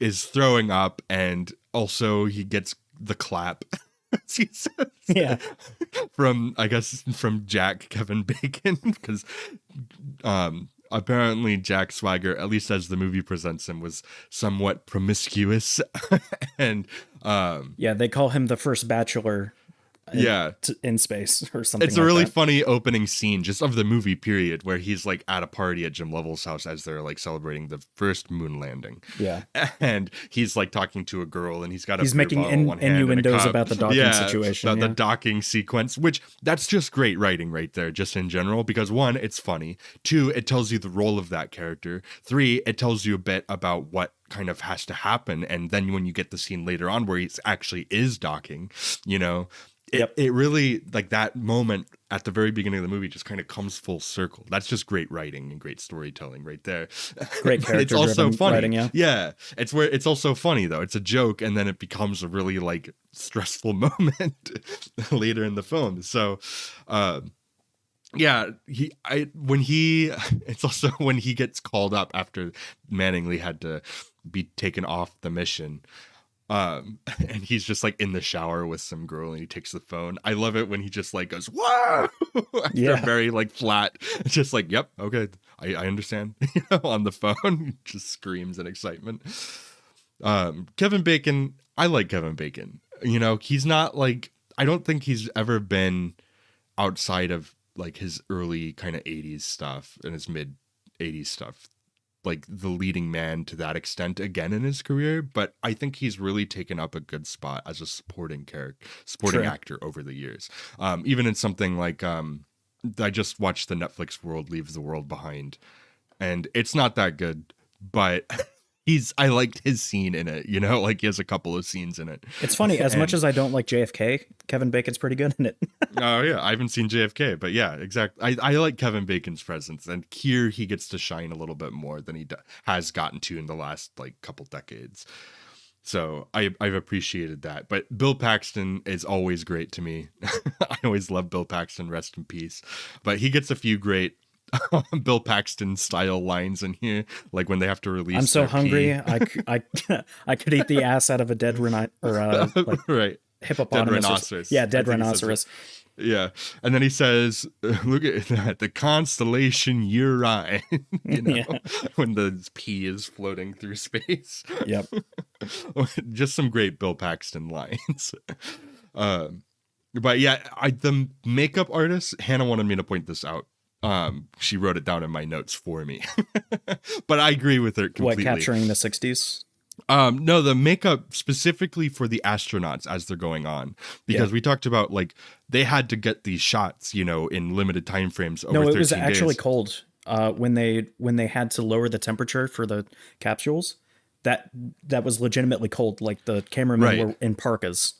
[SPEAKER 1] is throwing up, and also he gets the clap. He says,
[SPEAKER 2] Yeah,
[SPEAKER 1] from Jack Kevin Bacon, because apparently Jack Swagger, at least as the movie presents him, was somewhat promiscuous, and
[SPEAKER 2] yeah. They call him the first bachelor.
[SPEAKER 1] yeah.
[SPEAKER 2] In space or something.
[SPEAKER 1] It's a
[SPEAKER 2] like
[SPEAKER 1] really
[SPEAKER 2] that.
[SPEAKER 1] funny opening scene just of the movie period where he's like at a party at Jim Lovell's house as they're like celebrating the first moon landing.
[SPEAKER 2] Yeah,
[SPEAKER 1] And he's like talking to a girl and he's got a
[SPEAKER 2] he's
[SPEAKER 1] beer
[SPEAKER 2] making
[SPEAKER 1] bottle in one hand and a
[SPEAKER 2] innuendos
[SPEAKER 1] cup.
[SPEAKER 2] about the docking situation.
[SPEAKER 1] The
[SPEAKER 2] Yeah.
[SPEAKER 1] docking sequence, which that's just great writing right there, just in general, because one, it's funny. Two, it tells you the role of that character. Three, it tells you a bit about what kind of has to happen. And then when you get the scene later on where he actually is docking, it really, like, that moment at the very beginning of the movie just kind of comes full circle. That's just great writing and great storytelling right there.
[SPEAKER 2] Great character
[SPEAKER 1] It's also
[SPEAKER 2] driven
[SPEAKER 1] funny.
[SPEAKER 2] writing, yeah.
[SPEAKER 1] It's where it's also funny though. It's a joke and then it becomes a really like stressful moment later in the film. So yeah, it's also when he gets called up after Mattingly had to be taken off the mission. And he's just like in the shower with some girl and he takes the phone. I love it when he just like goes, whoa, after very like flat, just like, yep, okay, I understand, on the phone, just screams in excitement. Kevin Bacon, I like Kevin Bacon. He's not like, I don't think he's ever been outside of like his early kind of 80s stuff and his mid 80s stuff, like the leading man to that extent again in his career, but I think he's really taken up a good spot as a supporting actor over the years. Even in something like I just watched the Netflix World Leaves the World Behind, and it's not that good, but I liked his scene in it, you know, like he has a couple of scenes in it.
[SPEAKER 2] It's funny, as much
[SPEAKER 1] And
[SPEAKER 2] as I don't like JFK, Kevin Bacon's pretty good in it.
[SPEAKER 1] oh yeah, I haven't seen JFK, but yeah, exactly. I like Kevin Bacon's presence, and here he gets to shine a little bit more than has gotten to in the last like couple decades. So I've appreciated that. But Bill Paxton is always great to me. I always love Bill Paxton, rest in peace. But he gets a few great Bill Paxton style lines in here, like when they have to release
[SPEAKER 2] I'm so
[SPEAKER 1] their
[SPEAKER 2] hungry,
[SPEAKER 1] pee.
[SPEAKER 2] I could eat the ass out of a dead like
[SPEAKER 1] Right. Dead
[SPEAKER 2] hippopotamus
[SPEAKER 1] rhinoceros.
[SPEAKER 2] yeah,
[SPEAKER 1] I
[SPEAKER 2] dead
[SPEAKER 1] think he says
[SPEAKER 2] rhinoceros.
[SPEAKER 1] yeah. And then he says, look at that, the constellation Uri, you know,
[SPEAKER 2] Yeah.
[SPEAKER 1] when the pea is floating through space.
[SPEAKER 2] Yep.
[SPEAKER 1] Just some great Bill Paxton lines. Um, but yeah, the makeup artist, Hannah wanted me to point this out. She wrote it down in my notes for me. But I agree with her
[SPEAKER 2] What,
[SPEAKER 1] completely.
[SPEAKER 2] capturing the 60s?
[SPEAKER 1] No, the makeup specifically for the astronauts as they're going on, because
[SPEAKER 2] Yeah.
[SPEAKER 1] we talked about like they had to get these shots, you know, in limited time frames over
[SPEAKER 2] No, it
[SPEAKER 1] 13
[SPEAKER 2] was actually
[SPEAKER 1] days.
[SPEAKER 2] cold. When they had to lower the temperature for the capsules, that that was legitimately cold. Like the cameramen
[SPEAKER 1] Right,
[SPEAKER 2] were in parkas,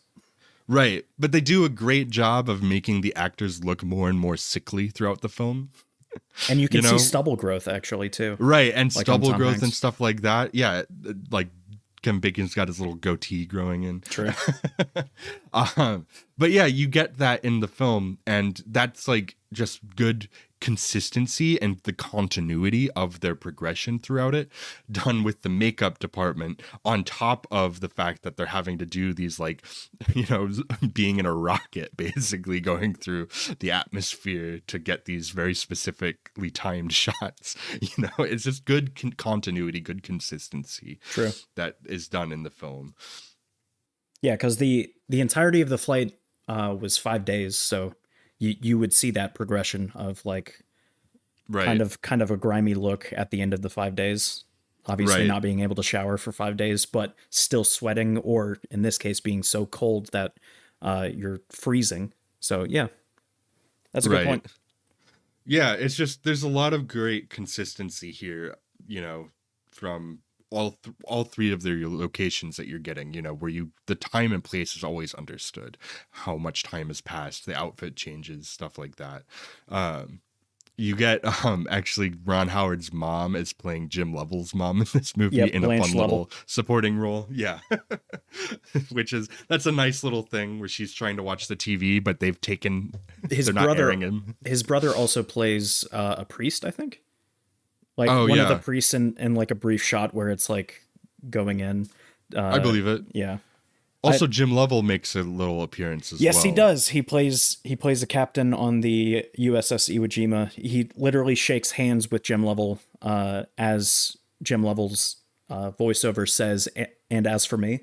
[SPEAKER 1] right. But they do a great job of making the actors look more and more sickly throughout the film,
[SPEAKER 2] and you
[SPEAKER 1] you
[SPEAKER 2] can see
[SPEAKER 1] know?
[SPEAKER 2] stubble growth actually too,
[SPEAKER 1] Right, and
[SPEAKER 2] like on
[SPEAKER 1] stubble
[SPEAKER 2] Tom
[SPEAKER 1] growth and
[SPEAKER 2] Hanks.
[SPEAKER 1] stuff like that. Yeah, like Kevin Bacon's got his little goatee growing in.
[SPEAKER 2] True.
[SPEAKER 1] But yeah, you get that in the film, and that's like just good consistency and the continuity of their progression throughout it, done with the makeup department, on top of the fact that they're having to do these, like, you know, being in a rocket, basically going through the atmosphere to get these very specifically timed shots. You know, it's just good continuity, good consistency
[SPEAKER 2] True.
[SPEAKER 1] that is done in the film.
[SPEAKER 2] Yeah, because the entirety of the flight was 5 days, so you would see that progression of like
[SPEAKER 1] Right,
[SPEAKER 2] kind of a grimy look at the end of the 5 days. Obviously,
[SPEAKER 1] right,
[SPEAKER 2] not being able to shower for 5 days, but still sweating, or in this case, being so cold that you're freezing. So yeah, that's a good
[SPEAKER 1] right.
[SPEAKER 2] point.
[SPEAKER 1] Yeah, it's just there's a lot of great consistency here, you know, from all three of their locations that you're getting, you know, where you the time and place is always understood, how much time has passed, the outfit changes, stuff like that. Um, you get actually Ron Howard's mom is playing Jim Lovell's mom in this movie
[SPEAKER 2] Yep,
[SPEAKER 1] in a
[SPEAKER 2] Blanche
[SPEAKER 1] fun
[SPEAKER 2] Level.
[SPEAKER 1] little supporting role. Yeah. Which is that's a nice little thing where she's trying to watch the TV, but they've taken
[SPEAKER 2] His
[SPEAKER 1] they're not
[SPEAKER 2] brother,
[SPEAKER 1] airing him.
[SPEAKER 2] his brother also plays a priest, I think. Like
[SPEAKER 1] Oh
[SPEAKER 2] one of the
[SPEAKER 1] yeah,
[SPEAKER 2] priests in like a brief shot where it's like going in.
[SPEAKER 1] I
[SPEAKER 2] Uh,
[SPEAKER 1] believe it.
[SPEAKER 2] yeah. I
[SPEAKER 1] Also, Jim Lovell makes a little appearance as
[SPEAKER 2] Yes, he
[SPEAKER 1] well.
[SPEAKER 2] does. He plays the captain on the USS Iwo Jima. He literally shakes hands with Jim Lovell as Jim Lovell's voiceover says, "And as for me,"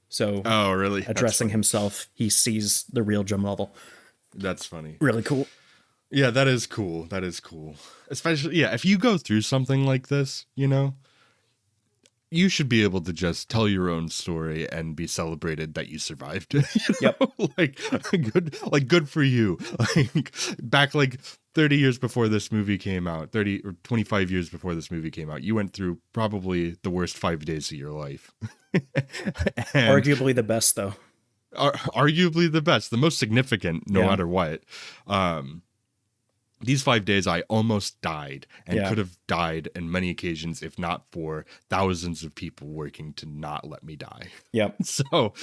[SPEAKER 2] so
[SPEAKER 1] Oh, really? That's
[SPEAKER 2] addressing
[SPEAKER 1] funny.
[SPEAKER 2] himself, he sees the real Jim Lovell.
[SPEAKER 1] That's funny.
[SPEAKER 2] Really cool.
[SPEAKER 1] Yeah, that is cool. That is cool. Especially, yeah, if you go through something like this, you know, you should be able to just tell your own story and be celebrated that you survived. You
[SPEAKER 2] Yep.
[SPEAKER 1] know? Like good for you. Like back like 30 years before this movie came out, 30 or 25 years before this movie came out, you went through probably the worst 5 days of your life. And
[SPEAKER 2] Arguably the best, though.
[SPEAKER 1] arguably the best, the most significant, no
[SPEAKER 2] Yeah.
[SPEAKER 1] matter what. These 5 days, I almost died and
[SPEAKER 2] Yeah.
[SPEAKER 1] could have died in many occasions if not for thousands of people working to not let me die.
[SPEAKER 2] Yep.
[SPEAKER 1] So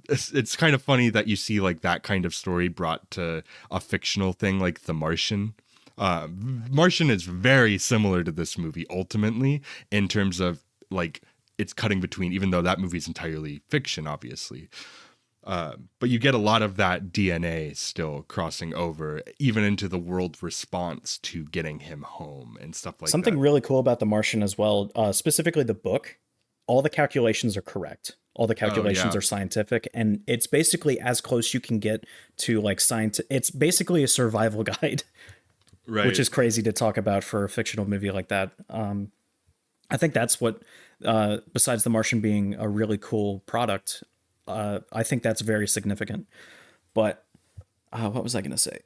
[SPEAKER 1] it's kind of funny that you see like that kind of story brought to a fictional thing like The Martian. Martian is very similar to this movie ultimately in terms of like it's cutting between, even though that movie is entirely fiction, obviously. But you get a lot of that DNA still crossing over, even into the world response to getting him home and stuff like
[SPEAKER 2] Something
[SPEAKER 1] that.
[SPEAKER 2] really cool about The Martian as well, specifically the book. All the calculations are correct. All the
[SPEAKER 1] Oh
[SPEAKER 2] calculations
[SPEAKER 1] yeah,
[SPEAKER 2] are scientific, and it's basically as close you can get to like science. It's basically a survival guide, which
[SPEAKER 1] right,
[SPEAKER 2] is crazy to talk about for a fictional movie like that. I think that's what, besides The Martian being a really cool product, I think that's very significant. But what was I going to say?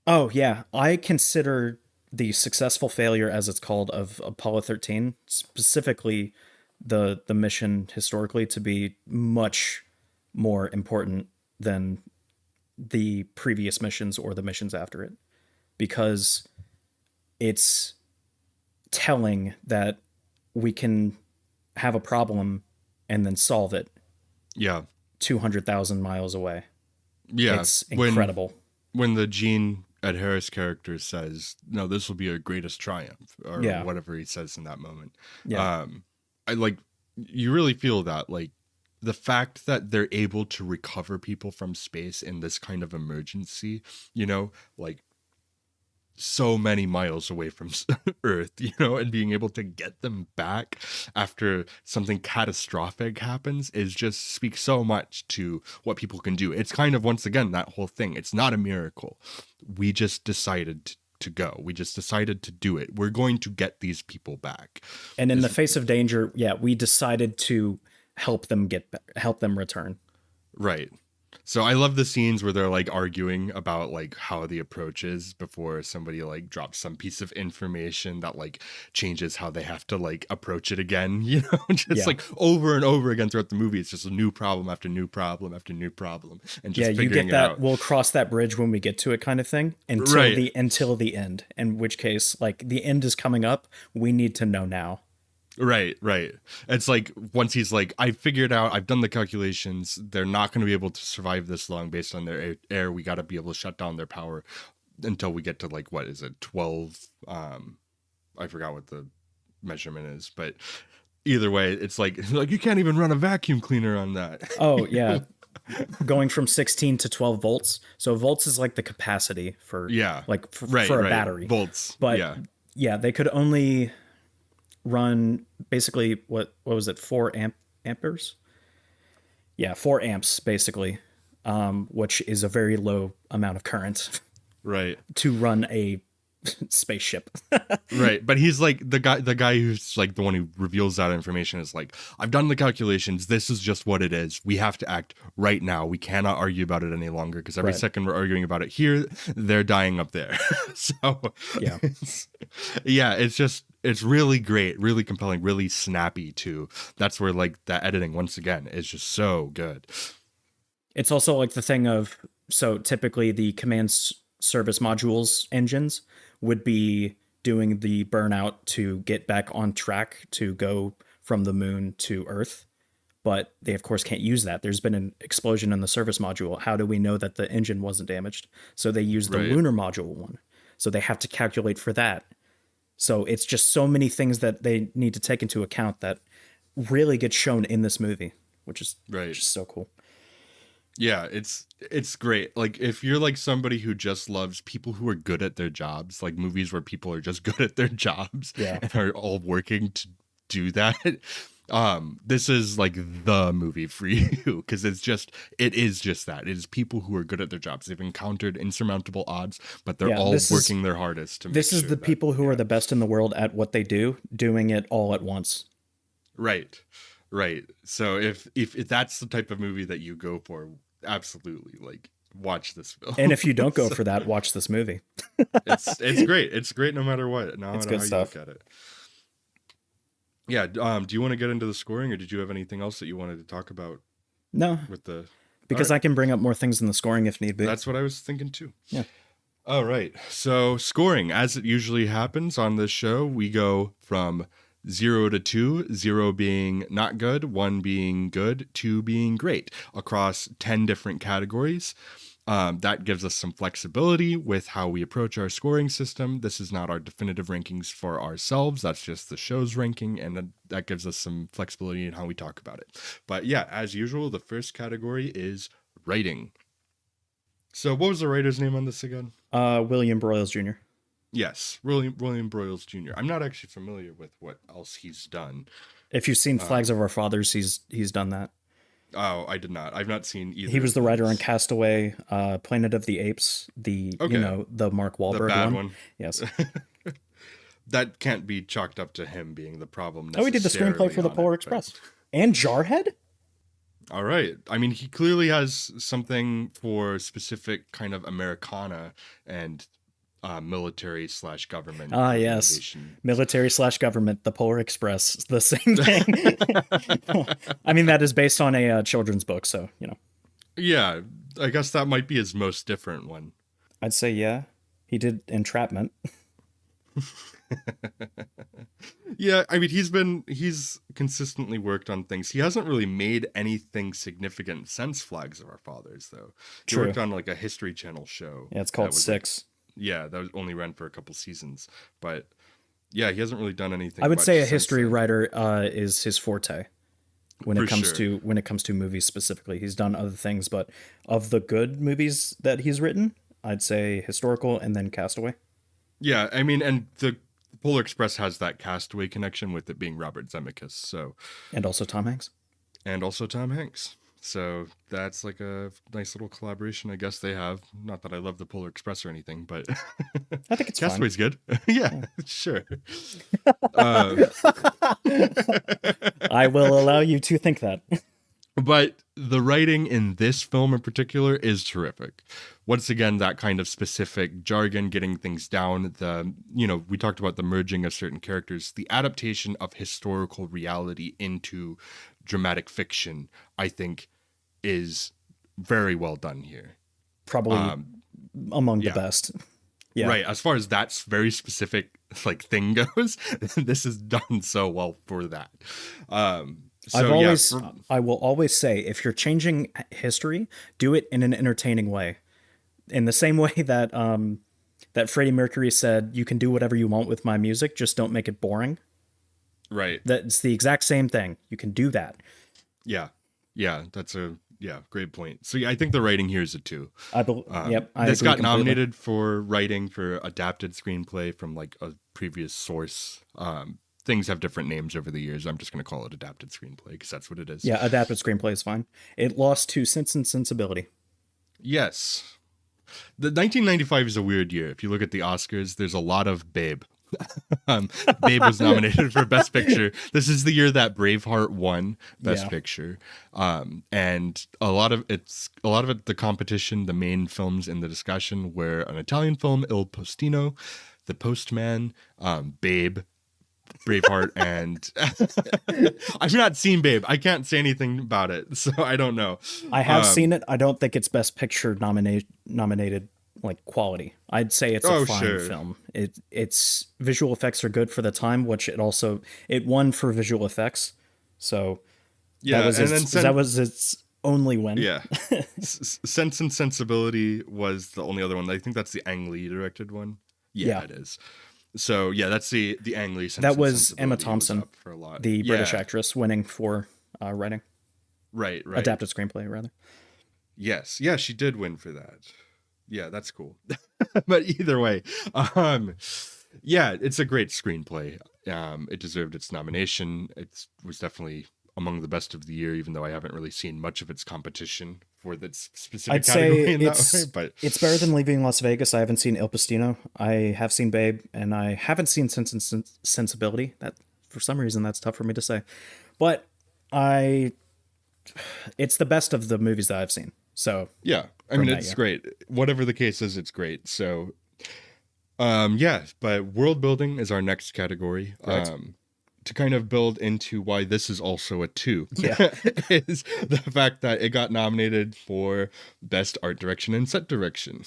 [SPEAKER 2] Oh yeah, I consider the successful failure, as it's called, of Apollo 13, specifically the mission historically to be much more important than the previous missions or the missions after it, because it's telling that we can have a problem and then solve it
[SPEAKER 1] Yeah.
[SPEAKER 2] 200,000 miles away.
[SPEAKER 1] Yeah.
[SPEAKER 2] It's
[SPEAKER 1] When
[SPEAKER 2] incredible.
[SPEAKER 1] the Gene Ed Harris character says, "No, this will be our greatest triumph," or
[SPEAKER 2] Yeah.
[SPEAKER 1] whatever he says in that moment,
[SPEAKER 2] Yeah.
[SPEAKER 1] um, I like you really feel that like the fact that they're able to recover people from space in this kind of emergency, like so many miles away from Earth, and being able to get them back after something catastrophic happens is just speaks so much to what people can do. It's kind of, once again, that whole thing. It's not a miracle. We just decided to go. We just decided to do it. We're going to get these people back.
[SPEAKER 2] And in the
[SPEAKER 1] Is
[SPEAKER 2] face of danger, yeah, we decided to help them return.
[SPEAKER 1] right. So I love the scenes where they're like arguing about like how the approach is before somebody like drops some piece of information that like changes how they have to like approach it again, just
[SPEAKER 2] Yeah.
[SPEAKER 1] like over and over again throughout the movie. It's just a new problem after new problem after new problem and
[SPEAKER 2] Yeah,
[SPEAKER 1] just
[SPEAKER 2] you
[SPEAKER 1] figuring
[SPEAKER 2] get
[SPEAKER 1] it
[SPEAKER 2] that
[SPEAKER 1] out.
[SPEAKER 2] we'll cross that bridge when we get to it kind of thing
[SPEAKER 1] Right.
[SPEAKER 2] until the end, in which case like the end is coming up, we need to know now.
[SPEAKER 1] Right, right. It's like once he's like, I figured out, I've done the calculations. They're not going to be able to survive this long based on their air. We got to be able to shut down their power until we get to like, what is it, 12? I forgot what the measurement is, but either way, it's like you can't even run a vacuum cleaner on that.
[SPEAKER 2] Oh, yeah, going from 16 to 12 volts. So volts is like the capacity for
[SPEAKER 1] Yeah.
[SPEAKER 2] like
[SPEAKER 1] Right,
[SPEAKER 2] for a
[SPEAKER 1] right.
[SPEAKER 2] battery.
[SPEAKER 1] Volts.
[SPEAKER 2] But
[SPEAKER 1] Yeah.
[SPEAKER 2] yeah, they could only run basically what was it, 4 amperes? Yeah, 4 amps basically, which is a very low amount of current
[SPEAKER 1] Right.
[SPEAKER 2] to run a spaceship.
[SPEAKER 1] Right, but he's like the guy who's like the one who reveals that information is like, I've done the calculations, this is just what it is, we have to act right now, we cannot argue about it any longer, because every
[SPEAKER 2] Right.
[SPEAKER 1] second we're arguing about it here, they're dying up there. So
[SPEAKER 2] Yeah.
[SPEAKER 1] yeah, it's really great, really compelling, really snappy too. That's where like the editing once again is just so good.
[SPEAKER 2] It's also like the thing of, so typically the service modules engines would be doing the burnout to get back on track to go from the moon to Earth. But they, of course, can't use that. There's been an explosion in the service module. How do we know that the engine wasn't damaged? So they use the
[SPEAKER 1] Right.
[SPEAKER 2] lunar module one. So they have to calculate for that. So it's just so many things that they need to take into account that really get shown in this movie, which is
[SPEAKER 1] Right.
[SPEAKER 2] just so cool.
[SPEAKER 1] Yeah, it's great. Like if you're like somebody who just loves people who are good at their jobs, like movies where people are just good at their jobs
[SPEAKER 2] Yeah.
[SPEAKER 1] and are all working to do that, this is like the movie for you, because it is just that. It is people who are good at their jobs. They've encountered insurmountable odds, but they're
[SPEAKER 2] Yeah,
[SPEAKER 1] all working their hardest to make
[SPEAKER 2] this is
[SPEAKER 1] sure
[SPEAKER 2] the
[SPEAKER 1] that,
[SPEAKER 2] people who
[SPEAKER 1] yeah.
[SPEAKER 2] are the best in the world at what they do, doing it all at once.
[SPEAKER 1] Right. Right. So if that's the type of movie that you go for, absolutely like watch this film.
[SPEAKER 2] And if you don't go
[SPEAKER 1] So
[SPEAKER 2] for that, watch this movie.
[SPEAKER 1] it's great. It's great no matter what, no
[SPEAKER 2] It's
[SPEAKER 1] matter
[SPEAKER 2] good
[SPEAKER 1] how you look
[SPEAKER 2] stuff.
[SPEAKER 1] at it. Yeah, do you want to get into the scoring, or did you have anything else that you wanted to talk about
[SPEAKER 2] No,
[SPEAKER 1] with the All
[SPEAKER 2] because
[SPEAKER 1] right.
[SPEAKER 2] I can bring up more things in the scoring if need be.
[SPEAKER 1] That's what I was thinking too.
[SPEAKER 2] Yeah.
[SPEAKER 1] All right. So, scoring, as it usually happens on this show, we go from 0 to 2, 0 being not good, 1 being good, 2 being great, across 10 different categories. That gives us some flexibility with how we approach our scoring system. This is not our definitive rankings for ourselves. That's just the show's ranking, and that gives us some flexibility in how we talk about it. But yeah, as usual, the first category is writing. So, what was the writer's name on this again?
[SPEAKER 2] William Broyles Jr.
[SPEAKER 1] Yes, William Broyles Jr. I'm not actually familiar with what else he's done.
[SPEAKER 2] If you've seen Flags of Our Fathers, he's done that.
[SPEAKER 1] Oh, I did not. I've not seen
[SPEAKER 2] He
[SPEAKER 1] either
[SPEAKER 2] was
[SPEAKER 1] of
[SPEAKER 2] the writer on
[SPEAKER 1] those.
[SPEAKER 2] Castaway, Planet of the Apes,
[SPEAKER 1] Okay,
[SPEAKER 2] the Mark
[SPEAKER 1] the
[SPEAKER 2] Wahlberg
[SPEAKER 1] bad
[SPEAKER 2] one.
[SPEAKER 1] one.
[SPEAKER 2] Yes.
[SPEAKER 1] That can't be chalked up to him being the problem
[SPEAKER 2] Oh, he did the screenplay
[SPEAKER 1] necessarily
[SPEAKER 2] for the
[SPEAKER 1] on it,
[SPEAKER 2] Polar
[SPEAKER 1] but
[SPEAKER 2] Express and Jarhead.
[SPEAKER 1] all right. I mean, he clearly has something for specific kind of Americana and military slash government
[SPEAKER 2] Ah, yes.
[SPEAKER 1] organization.
[SPEAKER 2] Military slash government, the Polar Express, the same thing. I mean, that is based on a children's book, so,
[SPEAKER 1] Yeah, I guess that might be his most different one.
[SPEAKER 2] I'd say, yeah. He did Entrapment.
[SPEAKER 1] Yeah, I mean he's consistently worked on things. He hasn't really made anything significant since Flags of Our Fathers though. He
[SPEAKER 2] True.
[SPEAKER 1] worked on like a History Channel show.
[SPEAKER 2] Yeah, it's
[SPEAKER 1] that
[SPEAKER 2] called
[SPEAKER 1] was like
[SPEAKER 2] Six.
[SPEAKER 1] yeah, that was only ran for a couple seasons. But yeah, he hasn't really done
[SPEAKER 2] I
[SPEAKER 1] anything
[SPEAKER 2] would
[SPEAKER 1] much
[SPEAKER 2] say a
[SPEAKER 1] since
[SPEAKER 2] history
[SPEAKER 1] then.
[SPEAKER 2] writer is his forte when
[SPEAKER 1] For
[SPEAKER 2] it comes
[SPEAKER 1] sure.
[SPEAKER 2] to movies specifically. He's done other things, but of the good movies that he's written, I'd say historical and then Castaway.
[SPEAKER 1] Yeah, I mean and the Polar Express has that Castaway connection with it being Robert Zemeckis, so
[SPEAKER 2] And also Tom Hanks.
[SPEAKER 1] and also Tom Hanks. So that's like a nice little collaboration, I guess they have. Not that I love the Polar Express or anything, but
[SPEAKER 2] I think it's fun.
[SPEAKER 1] Castaway's good. Yeah, sure. Uh,
[SPEAKER 2] I will allow you to think that.
[SPEAKER 1] but the writing in this film in particular is terrific. Once again, that kind of specific jargon, getting things down. We talked about the merging of certain characters, the adaptation of historical reality into dramatic fiction, I think, is very well done here.
[SPEAKER 2] Probably among the
[SPEAKER 1] Yeah.
[SPEAKER 2] best. Yeah.
[SPEAKER 1] Right. As far as that very specific like thing goes, this is done so well for that.
[SPEAKER 2] I will always say, if you're changing history, do it in an entertaining way. In the same way that that Freddie Mercury said, "You can do whatever you want with my music, just don't make it boring."
[SPEAKER 1] right.
[SPEAKER 2] That's the exact same thing. You can do that.
[SPEAKER 1] Yeah. Yeah. That's a great point. So yeah, I think the writing here is a 2.
[SPEAKER 2] Yep, I
[SPEAKER 1] This
[SPEAKER 2] agree
[SPEAKER 1] got
[SPEAKER 2] completely.
[SPEAKER 1] nominated for writing for adapted screenplay from like a previous source. Things have different names over the years. I'm just going to call it adapted screenplay because that's what it is.
[SPEAKER 2] Yeah, adapted screenplay is fine. It lost to Sense and Sensibility.
[SPEAKER 1] Yes. The 1995 is a weird year. If you look at the Oscars, there's a lot of Babe. Babe was nominated for Best Picture. This is the year that Braveheart won Best
[SPEAKER 2] Yeah.
[SPEAKER 1] Picture. And a lot of it, the competition, the main films in the discussion were an Italian film, Il Postino, The Postman, Babe, Braveheart, and I've not seen Babe. I can't say anything about it, so I don't know.
[SPEAKER 2] I have seen it. I don't think it's Best Picture nominated like quality. I'd say it's a fine
[SPEAKER 1] Sure.
[SPEAKER 2] film. Its visual effects are good for the time, which it won for visual effects. So
[SPEAKER 1] Yeah,
[SPEAKER 2] that was its only win.
[SPEAKER 1] yeah. Sense and Sensibility was the only other one. I think that's the Ang Lee directed one. Yeah,
[SPEAKER 2] Yeah.
[SPEAKER 1] it is. So yeah, that's the Ang Lee. Sense
[SPEAKER 2] That
[SPEAKER 1] and
[SPEAKER 2] was Emma
[SPEAKER 1] Sensibility
[SPEAKER 2] Thompson,
[SPEAKER 1] up for a lot.
[SPEAKER 2] the British
[SPEAKER 1] Yeah,
[SPEAKER 2] actress, winning for writing.
[SPEAKER 1] right.
[SPEAKER 2] Adapted screenplay, rather.
[SPEAKER 1] Yes, yeah, she did win for that. Yeah, that's cool. But either way, yeah, it's a great screenplay. It deserved its nomination. It was definitely among the best of the year, even though I haven't really seen much of its competition for this specific
[SPEAKER 2] I'd
[SPEAKER 1] category
[SPEAKER 2] say
[SPEAKER 1] in that way. But
[SPEAKER 2] it's better than Leaving Las Vegas. I haven't seen Il Postino. I have seen Babe, and I haven't seen Sense and Sensibility. That, for some reason, that's tough for me to say. But it's the best of the movies that I've seen. So
[SPEAKER 1] yeah, I mean,
[SPEAKER 2] that
[SPEAKER 1] it's
[SPEAKER 2] year.
[SPEAKER 1] great. Whatever the case is, it's great. So, yeah, but world building is our next category.
[SPEAKER 2] Right.
[SPEAKER 1] To kind of build into why this is also a 2
[SPEAKER 2] Yeah.
[SPEAKER 1] is the fact that it got nominated for best art direction and set direction.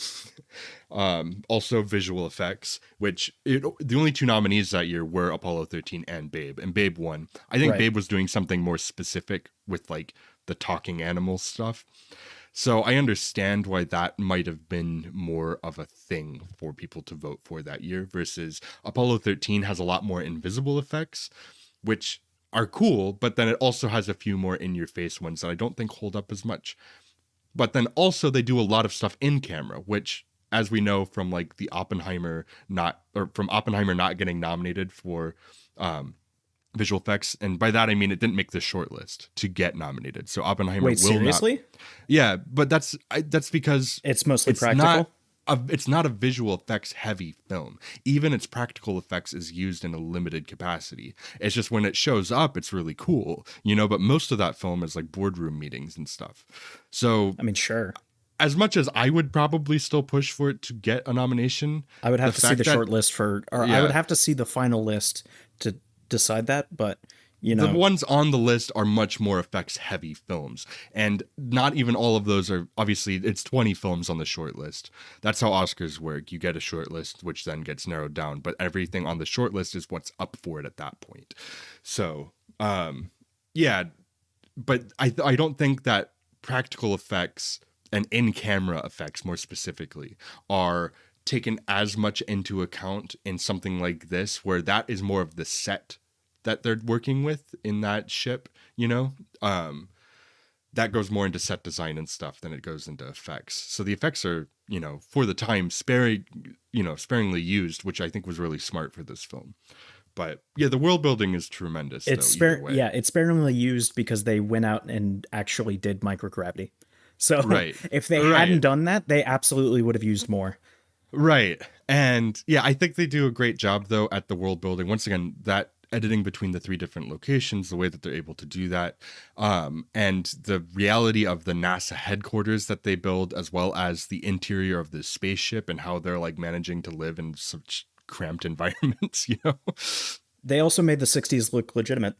[SPEAKER 1] Also visual effects, the only 2 nominees that year were Apollo 13 and Babe won. I think
[SPEAKER 2] Right.
[SPEAKER 1] Babe was doing something more specific with like the talking animal stuff. So I understand why that might have been more of a thing for people to vote for that year versus Apollo 13 has a lot more invisible effects, which are cool, but then it also has a few more in your face ones that I don't think hold up as much. But then also they do a lot of stuff in camera, which, as we know from like from Oppenheimer not getting nominated for visual effects, and by that I mean it didn't make the short list to get nominated. So Oppenheimer
[SPEAKER 2] Wait,
[SPEAKER 1] will
[SPEAKER 2] seriously?
[SPEAKER 1] not. Yeah, but that's because
[SPEAKER 2] It's mostly
[SPEAKER 1] it's
[SPEAKER 2] practical.
[SPEAKER 1] it's not a visual effects heavy film. Even its practical effects is used in a limited capacity. It's just when it shows up, it's really cool, but most of that film is like boardroom meetings and stuff. So
[SPEAKER 2] I mean, sure.
[SPEAKER 1] as much as I would probably still push for it to get a nomination,
[SPEAKER 2] I would
[SPEAKER 1] the
[SPEAKER 2] have to see
[SPEAKER 1] fact
[SPEAKER 2] the
[SPEAKER 1] that,
[SPEAKER 2] short list for, or I would
[SPEAKER 1] yeah,
[SPEAKER 2] have to see the final list to decide that. But, you
[SPEAKER 1] the
[SPEAKER 2] know,
[SPEAKER 1] ones on the list are much more effects heavy films, and not even all of those are, obviously it's 20 films on the short list. That's how Oscars work. You get a short list which then gets narrowed down, but everything on the short list is what's up for it at that point. So yeah, but I don't think that practical effects and in camera effects more specifically are taken as much into account in something like this, where that is more of the set that they're working with in that ship, you know. That goes more into set design and stuff than it goes into effects. So the effects are, you know, for the time sparingly used, which I think was really smart for this film. But yeah, the world building is tremendous though, either way.
[SPEAKER 2] yeah, it's sparingly used because they went out and actually did microgravity. So
[SPEAKER 1] Right.
[SPEAKER 2] if they hadn't
[SPEAKER 1] Right.
[SPEAKER 2] done that, they absolutely would have used more.
[SPEAKER 1] Right. And yeah, I think they do a great job though at the world building. Once again, that editing between the three different locations, the way that they're able to do that, and the reality of the NASA headquarters that they build, as well as the interior of the spaceship and how they're like managing to live in such cramped environments, you know?
[SPEAKER 2] They also made the 60s look legitimate.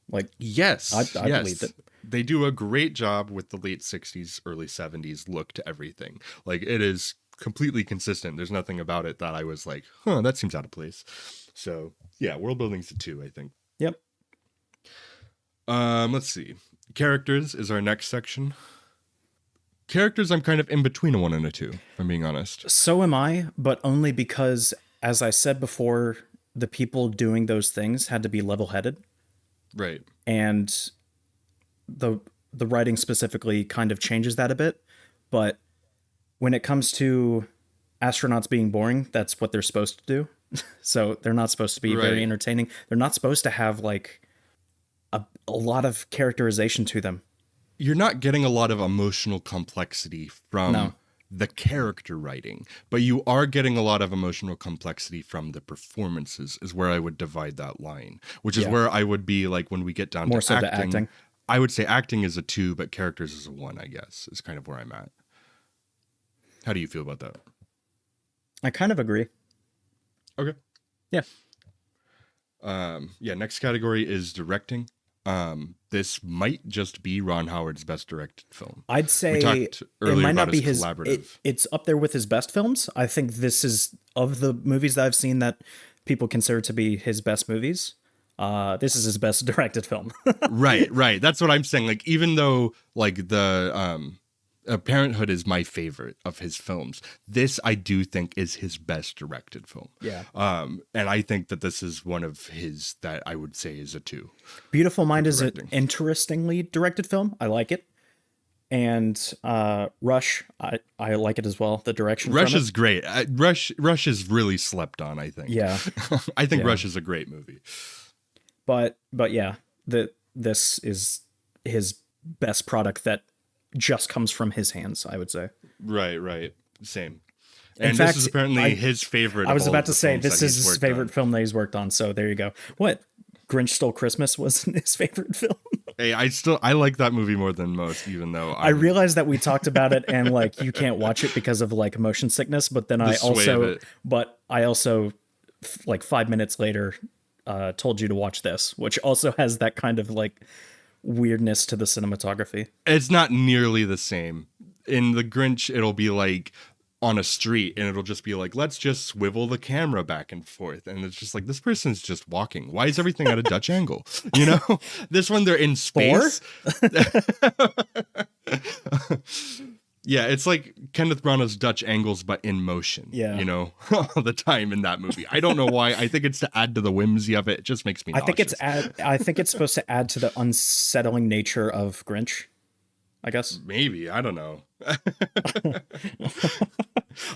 [SPEAKER 2] Like,
[SPEAKER 1] Yes,
[SPEAKER 2] I believed
[SPEAKER 1] yes.
[SPEAKER 2] it.
[SPEAKER 1] They do a great job with the late 60s, early 70s look to everything. Like, it is completely consistent. There's nothing about it that I was like, huh, that seems out of place. So, yeah, world building's a 2, I think.
[SPEAKER 2] Yep.
[SPEAKER 1] Let's see. Characters is our next section. Characters, I'm kind of in between a 1 and a 2, if I'm being honest.
[SPEAKER 2] So am I, but only because, as I said before, the people doing those things had to be level-headed,
[SPEAKER 1] Right.
[SPEAKER 2] and the the writing specifically kind of changes that a bit. But when it comes to astronauts being boring, that's what they're supposed to do. So they're not supposed to be very
[SPEAKER 1] Right.
[SPEAKER 2] entertaining. They're not supposed to have like a lot of characterization to them.
[SPEAKER 1] You're not getting a lot of emotional complexity
[SPEAKER 2] No,
[SPEAKER 1] from the character writing, but you are getting a lot of emotional complexity from the performances, is where I would divide that line, which is
[SPEAKER 2] yeah,
[SPEAKER 1] where I would be like, when we get down
[SPEAKER 2] more
[SPEAKER 1] to
[SPEAKER 2] so
[SPEAKER 1] acting,
[SPEAKER 2] to acting.
[SPEAKER 1] I would say acting is a 2, but characters is a 1, I guess, is kind of where I'm at. How do you feel about that?
[SPEAKER 2] I kind of agree.
[SPEAKER 1] Okay.
[SPEAKER 2] Yeah,
[SPEAKER 1] Yeah, next category is directing. This might just be Ron Howard's best directed film.
[SPEAKER 2] I'd
[SPEAKER 1] We
[SPEAKER 2] say
[SPEAKER 1] talked
[SPEAKER 2] it
[SPEAKER 1] earlier
[SPEAKER 2] might
[SPEAKER 1] about
[SPEAKER 2] not be
[SPEAKER 1] his
[SPEAKER 2] his.
[SPEAKER 1] collaborative.
[SPEAKER 2] It's up there with his best films. I think this is, of the movies that I've seen that people consider to be his best movies. This is his best directed film.
[SPEAKER 1] Right, right. That's what I'm saying. Like, even though like the Parenthood is my favorite of his films, this I do think is his best directed film.
[SPEAKER 2] Yeah.
[SPEAKER 1] And I think that this is one of his that I would say is a 2
[SPEAKER 2] Beautiful
[SPEAKER 1] for
[SPEAKER 2] Mind is an
[SPEAKER 1] directing.
[SPEAKER 2] interestingly directed film. I like it. And Rush, I like it as well. The direction
[SPEAKER 1] Rush
[SPEAKER 2] from it.
[SPEAKER 1] is great. Rush is really slept on, I think.
[SPEAKER 2] Yeah.
[SPEAKER 1] I think
[SPEAKER 2] Yeah.
[SPEAKER 1] Rush is a great movie.
[SPEAKER 2] But yeah, this is his best product that just comes from his hands, I would say.
[SPEAKER 1] Right, right. Same.
[SPEAKER 2] In
[SPEAKER 1] And
[SPEAKER 2] fact,
[SPEAKER 1] this is apparently
[SPEAKER 2] I
[SPEAKER 1] his favorite.
[SPEAKER 2] I
[SPEAKER 1] of
[SPEAKER 2] was
[SPEAKER 1] all
[SPEAKER 2] about
[SPEAKER 1] of
[SPEAKER 2] to
[SPEAKER 1] the
[SPEAKER 2] say
[SPEAKER 1] films
[SPEAKER 2] this
[SPEAKER 1] that
[SPEAKER 2] is
[SPEAKER 1] he's
[SPEAKER 2] his
[SPEAKER 1] worked
[SPEAKER 2] favorite
[SPEAKER 1] on.
[SPEAKER 2] film that he's worked on. So there you go. What? Grinch Stole Christmas wasn't his favorite film.
[SPEAKER 1] Hey, I like that movie more than most, even though
[SPEAKER 2] I realized that we talked about it and like you can't watch it because of like motion sickness, but then
[SPEAKER 1] the sway of it.
[SPEAKER 2] I also like 5 minutes later told you to watch this, which also has that kind of like weirdness to the cinematography.
[SPEAKER 1] It's not nearly the same. In the Grinch, it'll be like on a street and it'll just be like, let's just swivel the camera back and forth. And it's just like, this person's just walking. Why is everything at a Dutch angle? You know, this one they're in space. Yeah, it's like Kenneth Branagh's Dutch angles, but in motion.
[SPEAKER 2] Yeah.
[SPEAKER 1] You know, all the time in that movie. I don't know why. I think it's to add to the whimsy of it. It just makes me nauseous.
[SPEAKER 2] I think it's supposed to add to the unsettling nature of Grinch, I guess.
[SPEAKER 1] Maybe. I don't know.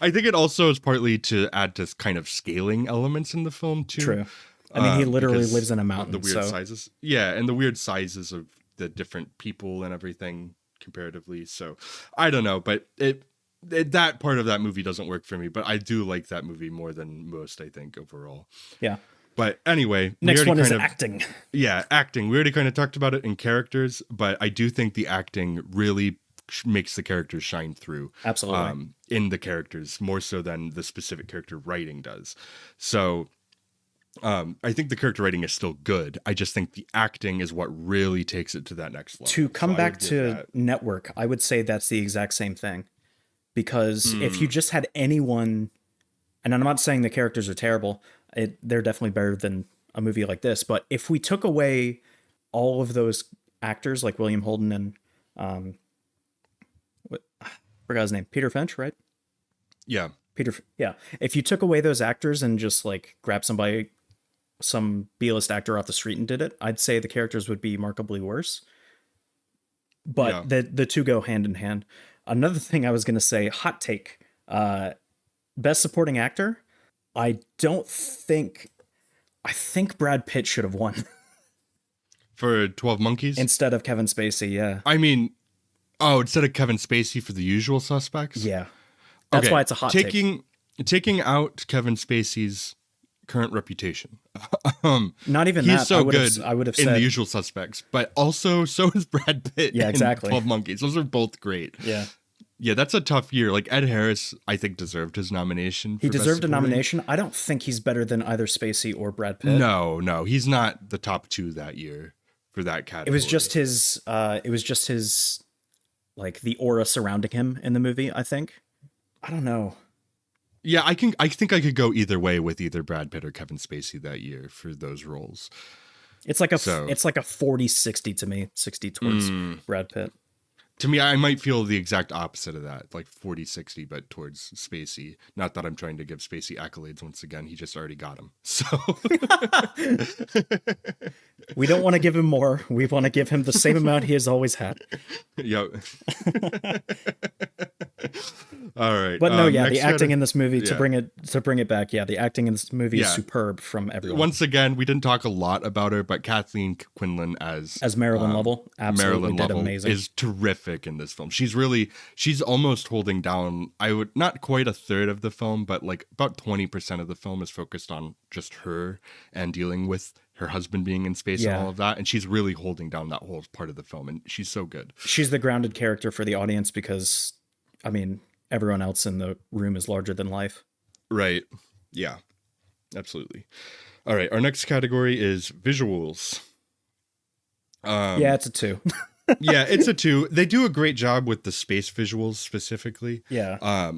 [SPEAKER 1] I think it also is partly to add to kind of scaling elements in the film, too.
[SPEAKER 2] True. I mean, he literally
[SPEAKER 1] because
[SPEAKER 2] lives in a
[SPEAKER 1] of
[SPEAKER 2] mountain.
[SPEAKER 1] The weird
[SPEAKER 2] So
[SPEAKER 1] sizes. Yeah, and the weird sizes of the different people and everything comparatively. So I don't know, but that part of that movie doesn't work for me, but I do like that movie more than most, I think, overall.
[SPEAKER 2] yeah.
[SPEAKER 1] But anyway,
[SPEAKER 2] Next one is acting.
[SPEAKER 1] Yeah, acting. We already kind of talked about it in characters, but I do think the acting really makes the characters shine through
[SPEAKER 2] Absolutely.
[SPEAKER 1] in the characters more so than the specific character writing does. So I think the character writing is still good. I just think the acting is what really takes it to that next
[SPEAKER 2] To
[SPEAKER 1] level. So
[SPEAKER 2] come
[SPEAKER 1] I
[SPEAKER 2] back
[SPEAKER 1] would give
[SPEAKER 2] to
[SPEAKER 1] that.
[SPEAKER 2] Network, I would say that's the exact same thing. Because if you just had anyone, and I'm not saying the characters are terrible, they're definitely better than a movie like this. But if we took away all of those actors like William Holden and what, I forgot his name, Peter Finch, right?
[SPEAKER 1] Yeah.
[SPEAKER 2] Yeah. If you took away those actors and just like grab somebody, some B-list actor off the street and did it, I'd say the characters would be markedly worse. But
[SPEAKER 1] Yeah.
[SPEAKER 2] the two go hand in hand. Another thing I was going to say, hot take, best supporting actor. I don't think. I think Brad Pitt should have won
[SPEAKER 1] For 12 Monkeys?
[SPEAKER 2] instead of Kevin Spacey. Yeah,
[SPEAKER 1] I mean, oh, instead of Kevin Spacey for The Usual Suspects?
[SPEAKER 2] yeah. That's
[SPEAKER 1] Okay,
[SPEAKER 2] why it's a hot take.
[SPEAKER 1] taking out Kevin Spacey's current reputation.
[SPEAKER 2] Not even
[SPEAKER 1] He's
[SPEAKER 2] that.
[SPEAKER 1] so good
[SPEAKER 2] I would have
[SPEAKER 1] in The
[SPEAKER 2] said.
[SPEAKER 1] Usual Suspects, but also so is Brad Pitt
[SPEAKER 2] Yeah,
[SPEAKER 1] in
[SPEAKER 2] exactly.
[SPEAKER 1] 12 Monkeys. Those are both great.
[SPEAKER 2] Yeah,
[SPEAKER 1] Yeah, that's a tough year. Like Ed Harris, I think deserved his nomination
[SPEAKER 2] he
[SPEAKER 1] for Best
[SPEAKER 2] deserved a
[SPEAKER 1] Supporting.
[SPEAKER 2] nomination. I don't think he's better than either Spacey or Brad Pitt.
[SPEAKER 1] No, he's not the top two that year for that
[SPEAKER 2] It was
[SPEAKER 1] category.
[SPEAKER 2] just his. It was just his, like the aura surrounding him in the movie. I think. I don't know.
[SPEAKER 1] Yeah, I think I could go either way with either Brad Pitt or Kevin Spacey that year for those roles.
[SPEAKER 2] It's like a
[SPEAKER 1] So
[SPEAKER 2] it's like a 40-60 to me, 60 towards Brad Pitt.
[SPEAKER 1] to me, I might feel the exact opposite of that, like 40-60, but towards Spacey. Not that I'm trying to give Spacey accolades once again. He just already got them. So
[SPEAKER 2] We don't want to give him more. We want to give him the same amount he has always had.
[SPEAKER 1] yep. All right.
[SPEAKER 2] But no, yeah,
[SPEAKER 1] next
[SPEAKER 2] the acting in this movie
[SPEAKER 1] yeah.
[SPEAKER 2] to bring it back, yeah, the acting in this movie is
[SPEAKER 1] Yeah.
[SPEAKER 2] superb from everyone.
[SPEAKER 1] Once again, we didn't talk a lot about her, but Kathleen Quinlan
[SPEAKER 2] As Marilyn Lovell, absolutely
[SPEAKER 1] Marilyn
[SPEAKER 2] did
[SPEAKER 1] Lovell
[SPEAKER 2] amazing.
[SPEAKER 1] is terrific in this film. She's almost holding down, I would not quite a third of the film, but like about 20% of the film is focused on just her and dealing with her husband being in space and
[SPEAKER 2] Yeah.
[SPEAKER 1] all of that. And she's really holding down that whole part of the film. And she's so good.
[SPEAKER 2] She's the grounded character for the audience because, I mean, everyone else in the room is larger than life.
[SPEAKER 1] Right. Yeah, absolutely. All right. Our next category is visuals.
[SPEAKER 2] Yeah, it's a 2.
[SPEAKER 1] Yeah, it's a 2. They do a great job with the space visuals specifically.
[SPEAKER 2] Yeah.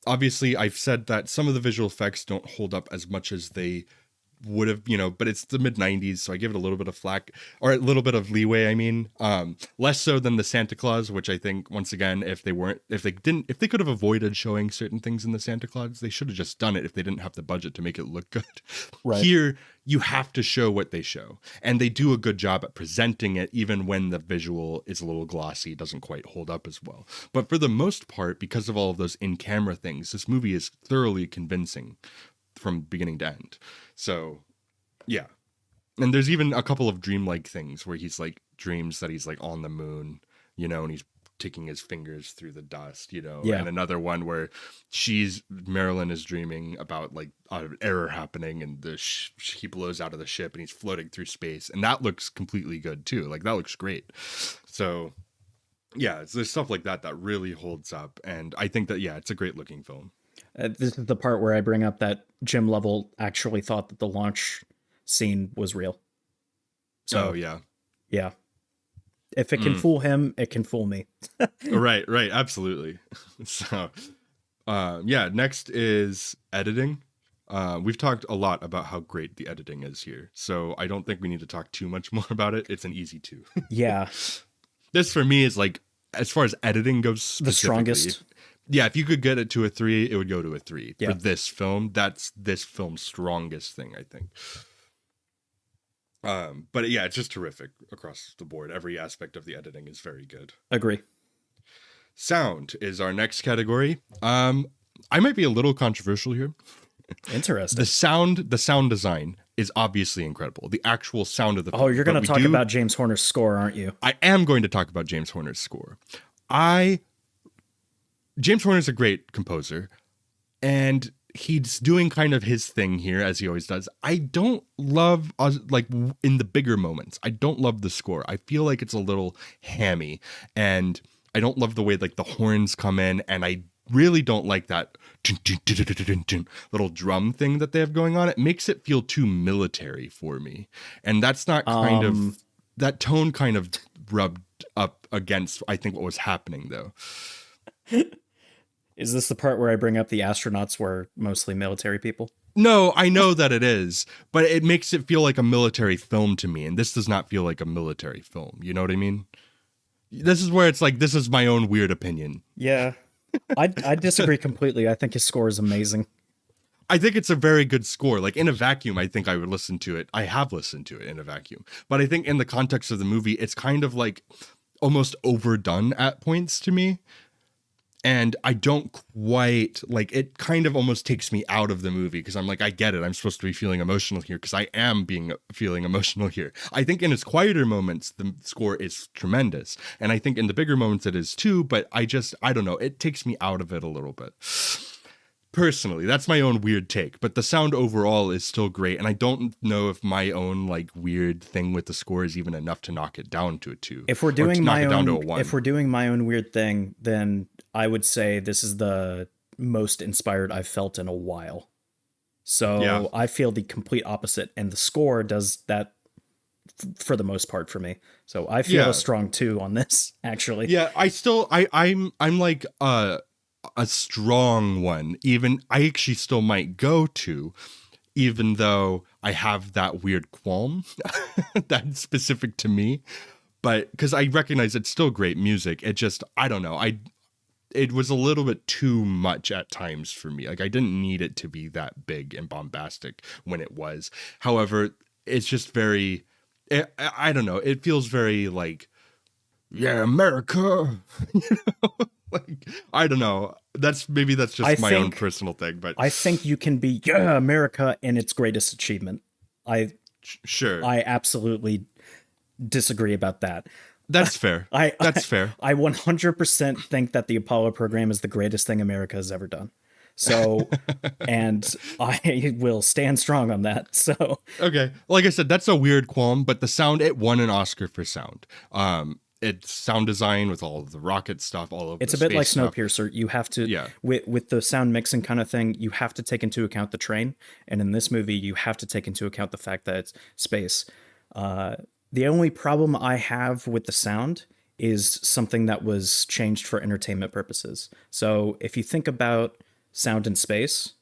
[SPEAKER 1] Obviously, I've said that some of the visual effects don't hold up as much as they would have, but it's the mid 90s, so I give it a little bit of flack, or a little bit of leeway. I mean, less so than the Santa Claus, which I think once again, if they could have avoided showing certain things in the Santa Claus, they should have just done it if they didn't have the budget to make it look good.
[SPEAKER 2] Right.
[SPEAKER 1] Here, you have to show what they show, and they do a good job at presenting it, even when the visual is a little glossy, doesn't quite hold up as well. But for the most part, because of all of those in-camera things, this movie is thoroughly convincing from beginning to end. So yeah, and there's even a couple of dreamlike things where he's like dreams that he's like on the moon, and he's taking his fingers through the dust,
[SPEAKER 2] Yeah.
[SPEAKER 1] and another one where Marilyn is dreaming about like an error happening and he blows out of the ship and he's floating through space, and that looks completely good too. Like that looks great. So yeah, there's stuff like that that really holds up, and I think that it's a great looking film.
[SPEAKER 2] This is the part where I bring up that Jim Lovell actually thought that the launch scene was real. So,
[SPEAKER 1] Oh yeah.
[SPEAKER 2] yeah. If it can fool him, it can fool me.
[SPEAKER 1] Right, absolutely. So next is editing. We've talked a lot about how great the editing is here, so I don't think we need to talk too much more about it. It's an easy 2.
[SPEAKER 2] Yeah.
[SPEAKER 1] This for me is like, as far as editing goes,
[SPEAKER 2] The strongest.
[SPEAKER 1] If you could get it to a 3, it would go to a 3
[SPEAKER 2] Yeah.
[SPEAKER 1] for this film. That's this film's strongest thing, I think. But yeah, it's just terrific across the board. Every aspect of the editing is very good.
[SPEAKER 2] Agree.
[SPEAKER 1] Sound is our next category. I might be a little controversial here.
[SPEAKER 2] Interesting.
[SPEAKER 1] The sound design is obviously incredible. The actual sound of the film.
[SPEAKER 2] Oh, you're going
[SPEAKER 1] But
[SPEAKER 2] to talk about James Horner's score, aren't you?
[SPEAKER 1] I am going to talk about James Horner's score. James Horner's a great composer, and he's doing kind of his thing here, as he always does. I don't love, like, in the bigger moments, I don't love the score. I feel like it's a little hammy, and I don't love the way like the horns come in, and I really don't like that little drum thing that they have going on. It makes it feel too military for me, and that's not kind
[SPEAKER 2] Um,
[SPEAKER 1] of that tone kind of rubbed up against I think what was happening though.
[SPEAKER 2] is this the part where I bring up the astronauts were mostly military people?
[SPEAKER 1] No, I know that it is, but it makes it feel like a military film to me, and this does not feel like a military film. You know what I mean? This is where it's like this is my own weird opinion.
[SPEAKER 2] Yeah. I disagree completely. I think his score is amazing.
[SPEAKER 1] I think it's a very good score. Like in a vacuum, I think I would listen to it. I have listened to it in a vacuum. But I think in the context of the movie, it's kind of like almost overdone at points to me. And I don't quite like it kind of almost takes me out of the movie because I'm like, I get it. I'm supposed to be feeling emotional here because I am feeling emotional here. I think in its quieter moments, the score is tremendous. And I think in the bigger moments it is too, but I don't know. It takes me out of it a little bit. Personally, that's my own weird take, but the sound overall is still great. And I don't know if my own like weird thing with the score is even enough to knock it down to a 2.
[SPEAKER 2] If we're
[SPEAKER 1] Or to
[SPEAKER 2] doing
[SPEAKER 1] knock
[SPEAKER 2] my
[SPEAKER 1] it down to a
[SPEAKER 2] own
[SPEAKER 1] 1.
[SPEAKER 2] if we're doing my own weird thing, then I would say this is the most inspired I've felt in a while. So
[SPEAKER 1] Yeah.
[SPEAKER 2] I feel the complete opposite, and the score does that for the most part for me. So I feel
[SPEAKER 1] Yeah.
[SPEAKER 2] a strong 2 on this, actually.
[SPEAKER 1] Yeah, I'm like a strong one. Even I actually still might go to, even though I have that weird qualm that's specific to me. But because I recognize it's still great music. It just I don't know. It was a little bit too much at times for me. Like I didn't need it to be that big and bombastic when it was. However, it's just very I don't know. It feels very like yeah, America. Like I don't know. That's
[SPEAKER 2] I
[SPEAKER 1] just my own
[SPEAKER 2] think
[SPEAKER 1] personal thing, but
[SPEAKER 2] I think you can be yeah, America in its greatest achievement. I
[SPEAKER 1] sure.
[SPEAKER 2] I absolutely disagree about that.
[SPEAKER 1] That's fair.
[SPEAKER 2] I
[SPEAKER 1] That's fair.
[SPEAKER 2] I 100% think that the Apollo program is the greatest thing America has ever done. So, and I will stand strong on that. So,
[SPEAKER 1] Okay. Like I said, that's a weird qualm, but the sound it won an Oscar for sound. It's sound design with all of the rocket stuff, all of
[SPEAKER 2] it's
[SPEAKER 1] the
[SPEAKER 2] a bit like
[SPEAKER 1] space stuff.
[SPEAKER 2] Snowpiercer. You have to,
[SPEAKER 1] Yeah.
[SPEAKER 2] with the sound mixing kind of thing, you have to take into account the train. And in this movie, you have to take into account the fact that it's space. The only problem I have with the sound is something that was changed for entertainment purposes. So if you think about sound in space,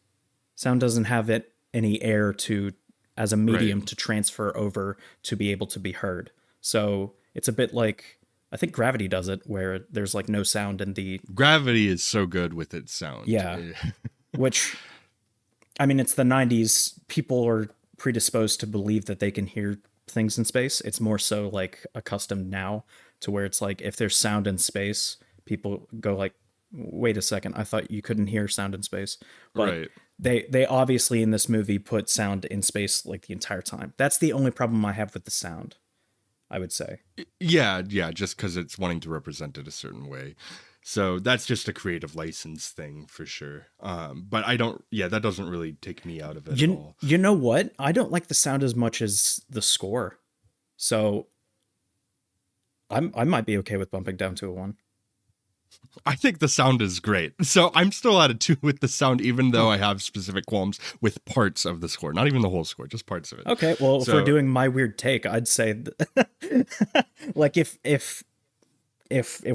[SPEAKER 2] sound doesn't have it any air to as a medium
[SPEAKER 1] Right.
[SPEAKER 2] to transfer over to be able to be heard. So it's a bit like I think Gravity does it, where there's like no sound in the
[SPEAKER 1] Gravity is so good with its sound.
[SPEAKER 2] yeah, which I mean it's the 90s. People are predisposed to believe that they can hear things in space. It's more so like accustomed now to where it's like if there's sound in space, people go like, "Wait a second, I thought you couldn't hear sound in space." But
[SPEAKER 1] Right.
[SPEAKER 2] they obviously in this movie put sound in space like the entire time. That's the only problem I have with the sound, I would say.
[SPEAKER 1] Yeah, just because it's wanting to represent it a certain way. So that's just a creative license thing for sure. But I don't, yeah, that doesn't really take me out of it at all.
[SPEAKER 2] You know what? I don't like the sound as much as the score. So I might be okay with bumping down to a 1.
[SPEAKER 1] I think the sound is great. So I'm still at a 2 with the sound, even though I have specific qualms with parts of the score. Not even the whole score, just parts of it.
[SPEAKER 2] Okay, well, if we're doing my weird take, I'd say like if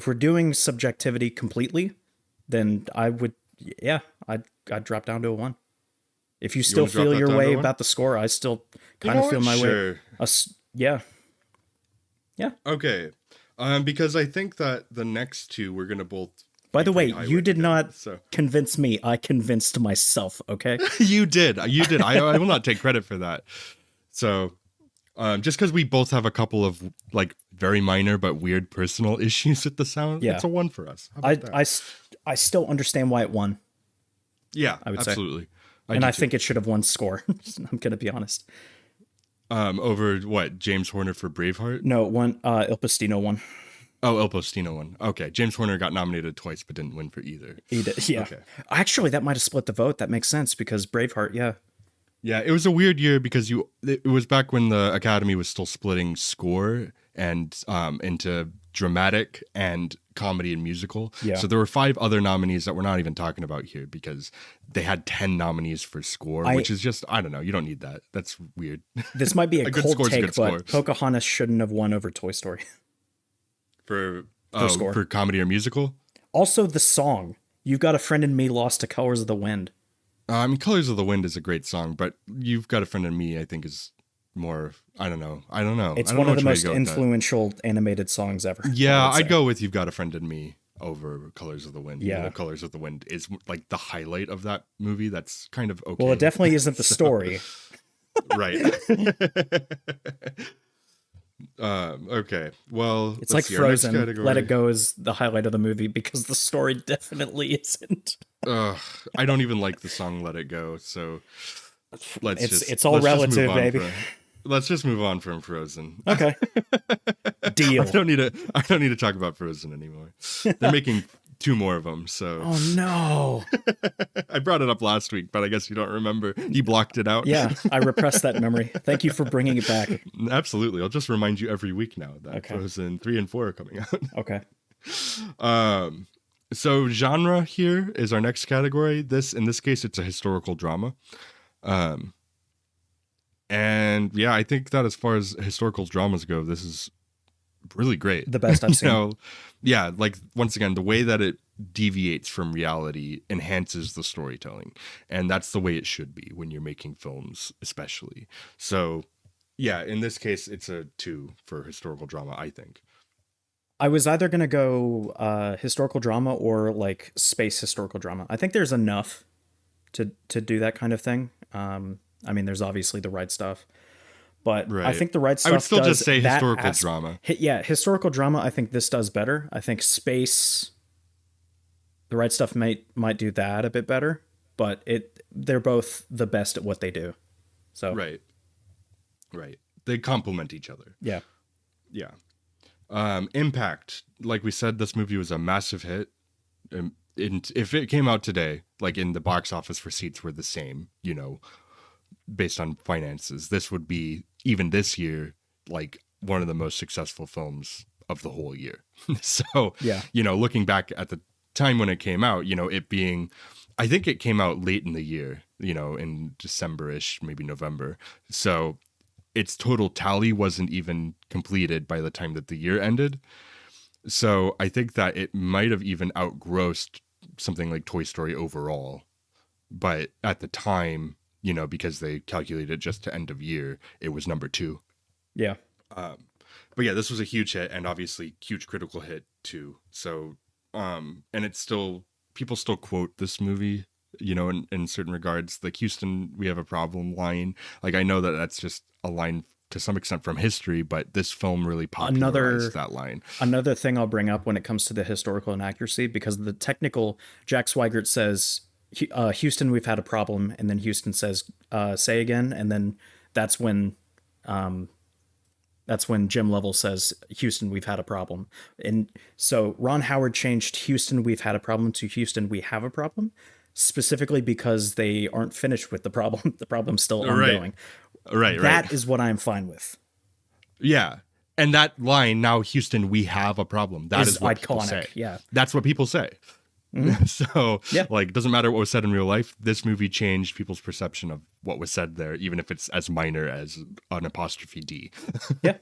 [SPEAKER 2] we're doing subjectivity completely, then I would yeah, I'd drop down to a 1. If you still
[SPEAKER 1] wanna drop
[SPEAKER 2] feel
[SPEAKER 1] that
[SPEAKER 2] your
[SPEAKER 1] down to
[SPEAKER 2] way
[SPEAKER 1] a 1?
[SPEAKER 2] about the score, I still
[SPEAKER 1] You
[SPEAKER 2] kind
[SPEAKER 1] know
[SPEAKER 2] of feel
[SPEAKER 1] what?
[SPEAKER 2] my way.
[SPEAKER 1] Sure.
[SPEAKER 2] Yeah. Yeah.
[SPEAKER 1] Okay. Because I think that the next 2 we're gonna both
[SPEAKER 2] By
[SPEAKER 1] be
[SPEAKER 2] the way,
[SPEAKER 1] pretty high
[SPEAKER 2] you
[SPEAKER 1] with
[SPEAKER 2] did
[SPEAKER 1] again,
[SPEAKER 2] not
[SPEAKER 1] so
[SPEAKER 2] convince me. I convinced myself, okay?
[SPEAKER 1] you did. You did. I will not take credit for that. So just because we both have a couple of like very minor but weird personal issues with the sound,
[SPEAKER 2] Yeah.
[SPEAKER 1] it's a 1 for us. How
[SPEAKER 2] I
[SPEAKER 1] about that?
[SPEAKER 2] I still understand why it won,
[SPEAKER 1] Yeah,
[SPEAKER 2] I would say.
[SPEAKER 1] absolutely.
[SPEAKER 2] and
[SPEAKER 1] do
[SPEAKER 2] I
[SPEAKER 1] too.
[SPEAKER 2] think it should have won score. I'm gonna be honest.
[SPEAKER 1] Over what James Horner for Braveheart?
[SPEAKER 2] No, one Il Postino won.
[SPEAKER 1] Oh, El Postino one. Okay, James Horner got nominated twice but didn't win for either.
[SPEAKER 2] He did, yeah.
[SPEAKER 1] Okay.
[SPEAKER 2] Actually, that might have split the vote. That makes sense because Braveheart, yeah.
[SPEAKER 1] Yeah, it was a weird year because it was back when the Academy was still splitting score and into dramatic, and comedy and musical.
[SPEAKER 2] Yeah.
[SPEAKER 1] So there were 5 other nominees that we're not even talking about here because they had 10 nominees for score, which is just, I don't know. You don't need that. That's weird.
[SPEAKER 2] This might be a
[SPEAKER 1] good
[SPEAKER 2] cold
[SPEAKER 1] score's a
[SPEAKER 2] take,
[SPEAKER 1] good score.
[SPEAKER 2] but Pocahontas shouldn't have won over Toy Story.
[SPEAKER 1] For
[SPEAKER 2] score.
[SPEAKER 1] For comedy or musical?
[SPEAKER 2] Also, the song, You've Got a Friend in Me, Lost to Colors of the Wind.
[SPEAKER 1] I mean, Colors of the Wind is a great song, but You've Got a Friend in Me, I think, is more, I don't know.
[SPEAKER 2] It's one of the most influential animated songs ever.
[SPEAKER 1] Yeah, I'd go with You've Got a Friend in Me over Colors of the Wind.
[SPEAKER 2] Yeah.
[SPEAKER 1] Even though Colors of the Wind is like the highlight of that movie. That's kind of okay.
[SPEAKER 2] Well, it definitely isn't the story.
[SPEAKER 1] Right. Okay. Well,
[SPEAKER 2] it's like Frozen. Let It Go is the highlight of the movie because the story definitely isn't.
[SPEAKER 1] I don't even like the song Let It Go, so
[SPEAKER 2] it's all relative, baby.
[SPEAKER 1] Let's just move on from Frozen.
[SPEAKER 2] Okay. Deal.
[SPEAKER 1] I don't need to talk about Frozen anymore. They're making 2 more of them, so.
[SPEAKER 2] Oh no.
[SPEAKER 1] I brought it up last week, but I guess you don't remember. You blocked it out.
[SPEAKER 2] Yeah, I repressed that memory. Thank you for bringing it back.
[SPEAKER 1] Absolutely. I'll just remind you every week now that Frozen 3 and 4 are coming out.
[SPEAKER 2] Okay.
[SPEAKER 1] So genre here is our next category. In this case, it's a historical drama. And yeah, I think that as far as historical dramas go, this is really great.
[SPEAKER 2] The best I've seen.
[SPEAKER 1] Yeah, like once again, the way that it deviates from reality enhances the storytelling. And that's the way it should be when you're making films, especially. So yeah, in this case, it's a 2 for historical drama, I think.
[SPEAKER 2] I was either going to go historical drama or like space historical drama. I think there's enough to do that kind of thing. I mean, there's obviously The Right Stuff, but I think The Right Stuff.
[SPEAKER 1] I would still just say historical drama.
[SPEAKER 2] Yeah, historical drama. I think this does better. I think space, The Right Stuff might do that a bit better, but they're both the best at what they do. So
[SPEAKER 1] right, they complement each other.
[SPEAKER 2] Yeah.
[SPEAKER 1] Impact, like we said, this movie was a massive hit. If it came out today, like in the box office receipts were the same, based on finances, this would be, even this year, like one of the most successful films of the whole year. So,
[SPEAKER 2] yeah,
[SPEAKER 1] looking back at the time when it came out, it being, I think it came out late in the year, in December-ish, maybe November. So its total tally wasn't even completed by the time that the year ended. So I think that it might have even outgrossed something like Toy Story overall. But at the time, because they calculated just to end of year, it was number 2.
[SPEAKER 2] Yeah.
[SPEAKER 1] But yeah, this was a huge hit and obviously huge critical hit too. So, and it's still, people still quote this movie, in certain regards, like Houston, we have a problem line. Like, I know that that's just a line to some extent from history, but this film really popularized that line.
[SPEAKER 2] Another thing I'll bring up when it comes to the historical inaccuracy, because the technical, Jack Swigert says, Houston, we've had a problem. And then Houston says, say again. And then that's when Jim Lovell says, Houston, we've had a problem. And so Ron Howard changed Houston, we've had a problem to Houston, we have a problem, specifically because they aren't finished with the problem. The problem's still ongoing.
[SPEAKER 1] Right.
[SPEAKER 2] That is what I'm fine with.
[SPEAKER 1] Yeah. And that line, now Houston, we have a problem. That is what iconic. People say.
[SPEAKER 2] Yeah.
[SPEAKER 1] That's what people say. Mm-hmm. So, like, it doesn't matter what was said in real life. This movie changed people's perception of what was said there, even if it's as minor as an apostrophe D.
[SPEAKER 2] Yeah.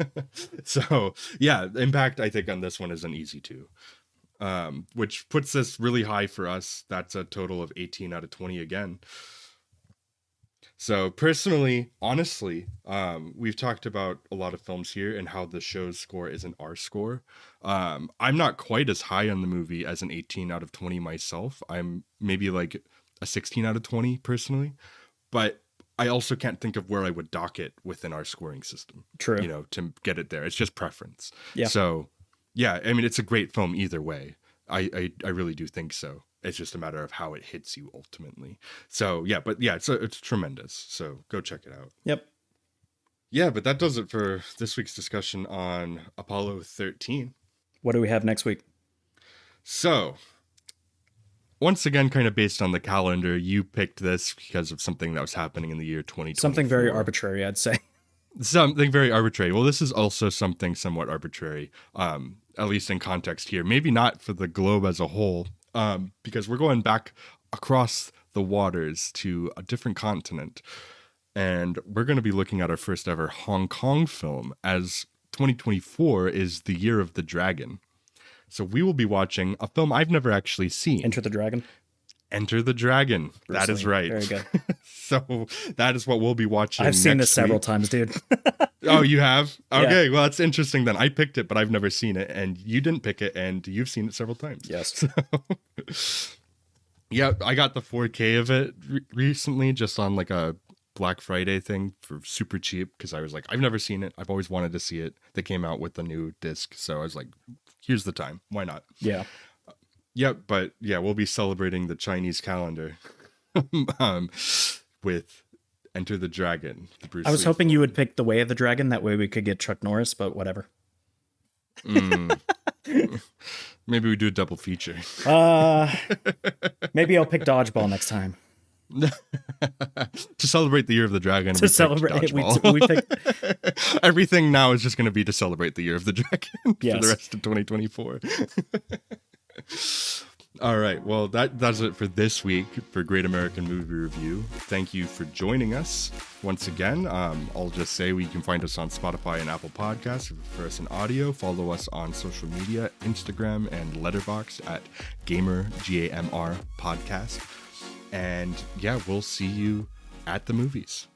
[SPEAKER 1] So, yeah, the impact, I think, on this one is an easy 2, which puts this really high for us. That's a total of 18 out of 20 again. So personally, honestly, we've talked about a lot of films here and how the show's score isn't our score. I'm not quite as high on the movie as an 18 out of 20 myself. I'm maybe like a 16 out of 20 personally, but I also can't think of where I would dock it within our scoring system.
[SPEAKER 2] True.
[SPEAKER 1] To get it there. It's just preference.
[SPEAKER 2] Yeah.
[SPEAKER 1] So yeah, I mean, it's a great film either way. I really do think so. It's just a matter of how it hits you ultimately. So yeah, but yeah, it's tremendous. So go check it out.
[SPEAKER 2] Yep.
[SPEAKER 1] Yeah, but that does it for this week's discussion on Apollo 13.
[SPEAKER 2] What do we have next week?
[SPEAKER 1] So once again, kind of based on the calendar, you picked this because of something that was happening in the year 2024.
[SPEAKER 2] Something very arbitrary, I'd say.
[SPEAKER 1] Something very arbitrary. Well, this is also something somewhat arbitrary, at least in context here. Maybe not for the globe as a whole, because we're going back across the waters to a different continent. And we're going to be looking at our first ever Hong Kong film, as 2024 is the year of the dragon. So we will be watching a film I've never actually seen.
[SPEAKER 2] Enter the Dragon.
[SPEAKER 1] Enter the Dragon.
[SPEAKER 2] Bruce
[SPEAKER 1] That is
[SPEAKER 2] Lee.
[SPEAKER 1] right.
[SPEAKER 2] Very good.
[SPEAKER 1] So that is what we'll be watching.
[SPEAKER 2] I've seen
[SPEAKER 1] next
[SPEAKER 2] this several
[SPEAKER 1] week.
[SPEAKER 2] times, dude.
[SPEAKER 1] Oh, you have? Okay,
[SPEAKER 2] Yeah.
[SPEAKER 1] well, that's interesting then. I picked it, but I've never seen it, and you didn't pick it, and you've seen it several times.
[SPEAKER 2] Yes.
[SPEAKER 1] Yeah, I got the 4K of it recently, just on like a Black Friday thing for super cheap, because I was like, I've never seen it. I've always wanted to see it. They came out with a new disc, so I was like, here's the time. Why not?
[SPEAKER 2] Yeah.
[SPEAKER 1] Yeah, but yeah, we'll be celebrating the Chinese calendar with Enter the Dragon. The Bruce
[SPEAKER 2] I was
[SPEAKER 1] Lee
[SPEAKER 2] hoping you
[SPEAKER 1] film.
[SPEAKER 2] would pick The Way of the Dragon. That way we could get Chuck Norris, but whatever.
[SPEAKER 1] Maybe we do a double feature.
[SPEAKER 2] Maybe I'll pick Dodgeball next time.
[SPEAKER 1] To celebrate the Year of the Dragon.
[SPEAKER 2] To celebrate, we picked.
[SPEAKER 1] Everything now is just going to be to celebrate the Year of the Dragon for
[SPEAKER 2] Yes.
[SPEAKER 1] the rest of 2024. All right. Well, that's it for this week for Great American Movie Review. Thank you for joining us once again. I'll just say you can find us on Spotify and Apple Podcasts. If you prefer us in audio, follow us on social media, Instagram and Letterboxd at Gamer, GAMR Podcast. And yeah, we'll see you at the movies.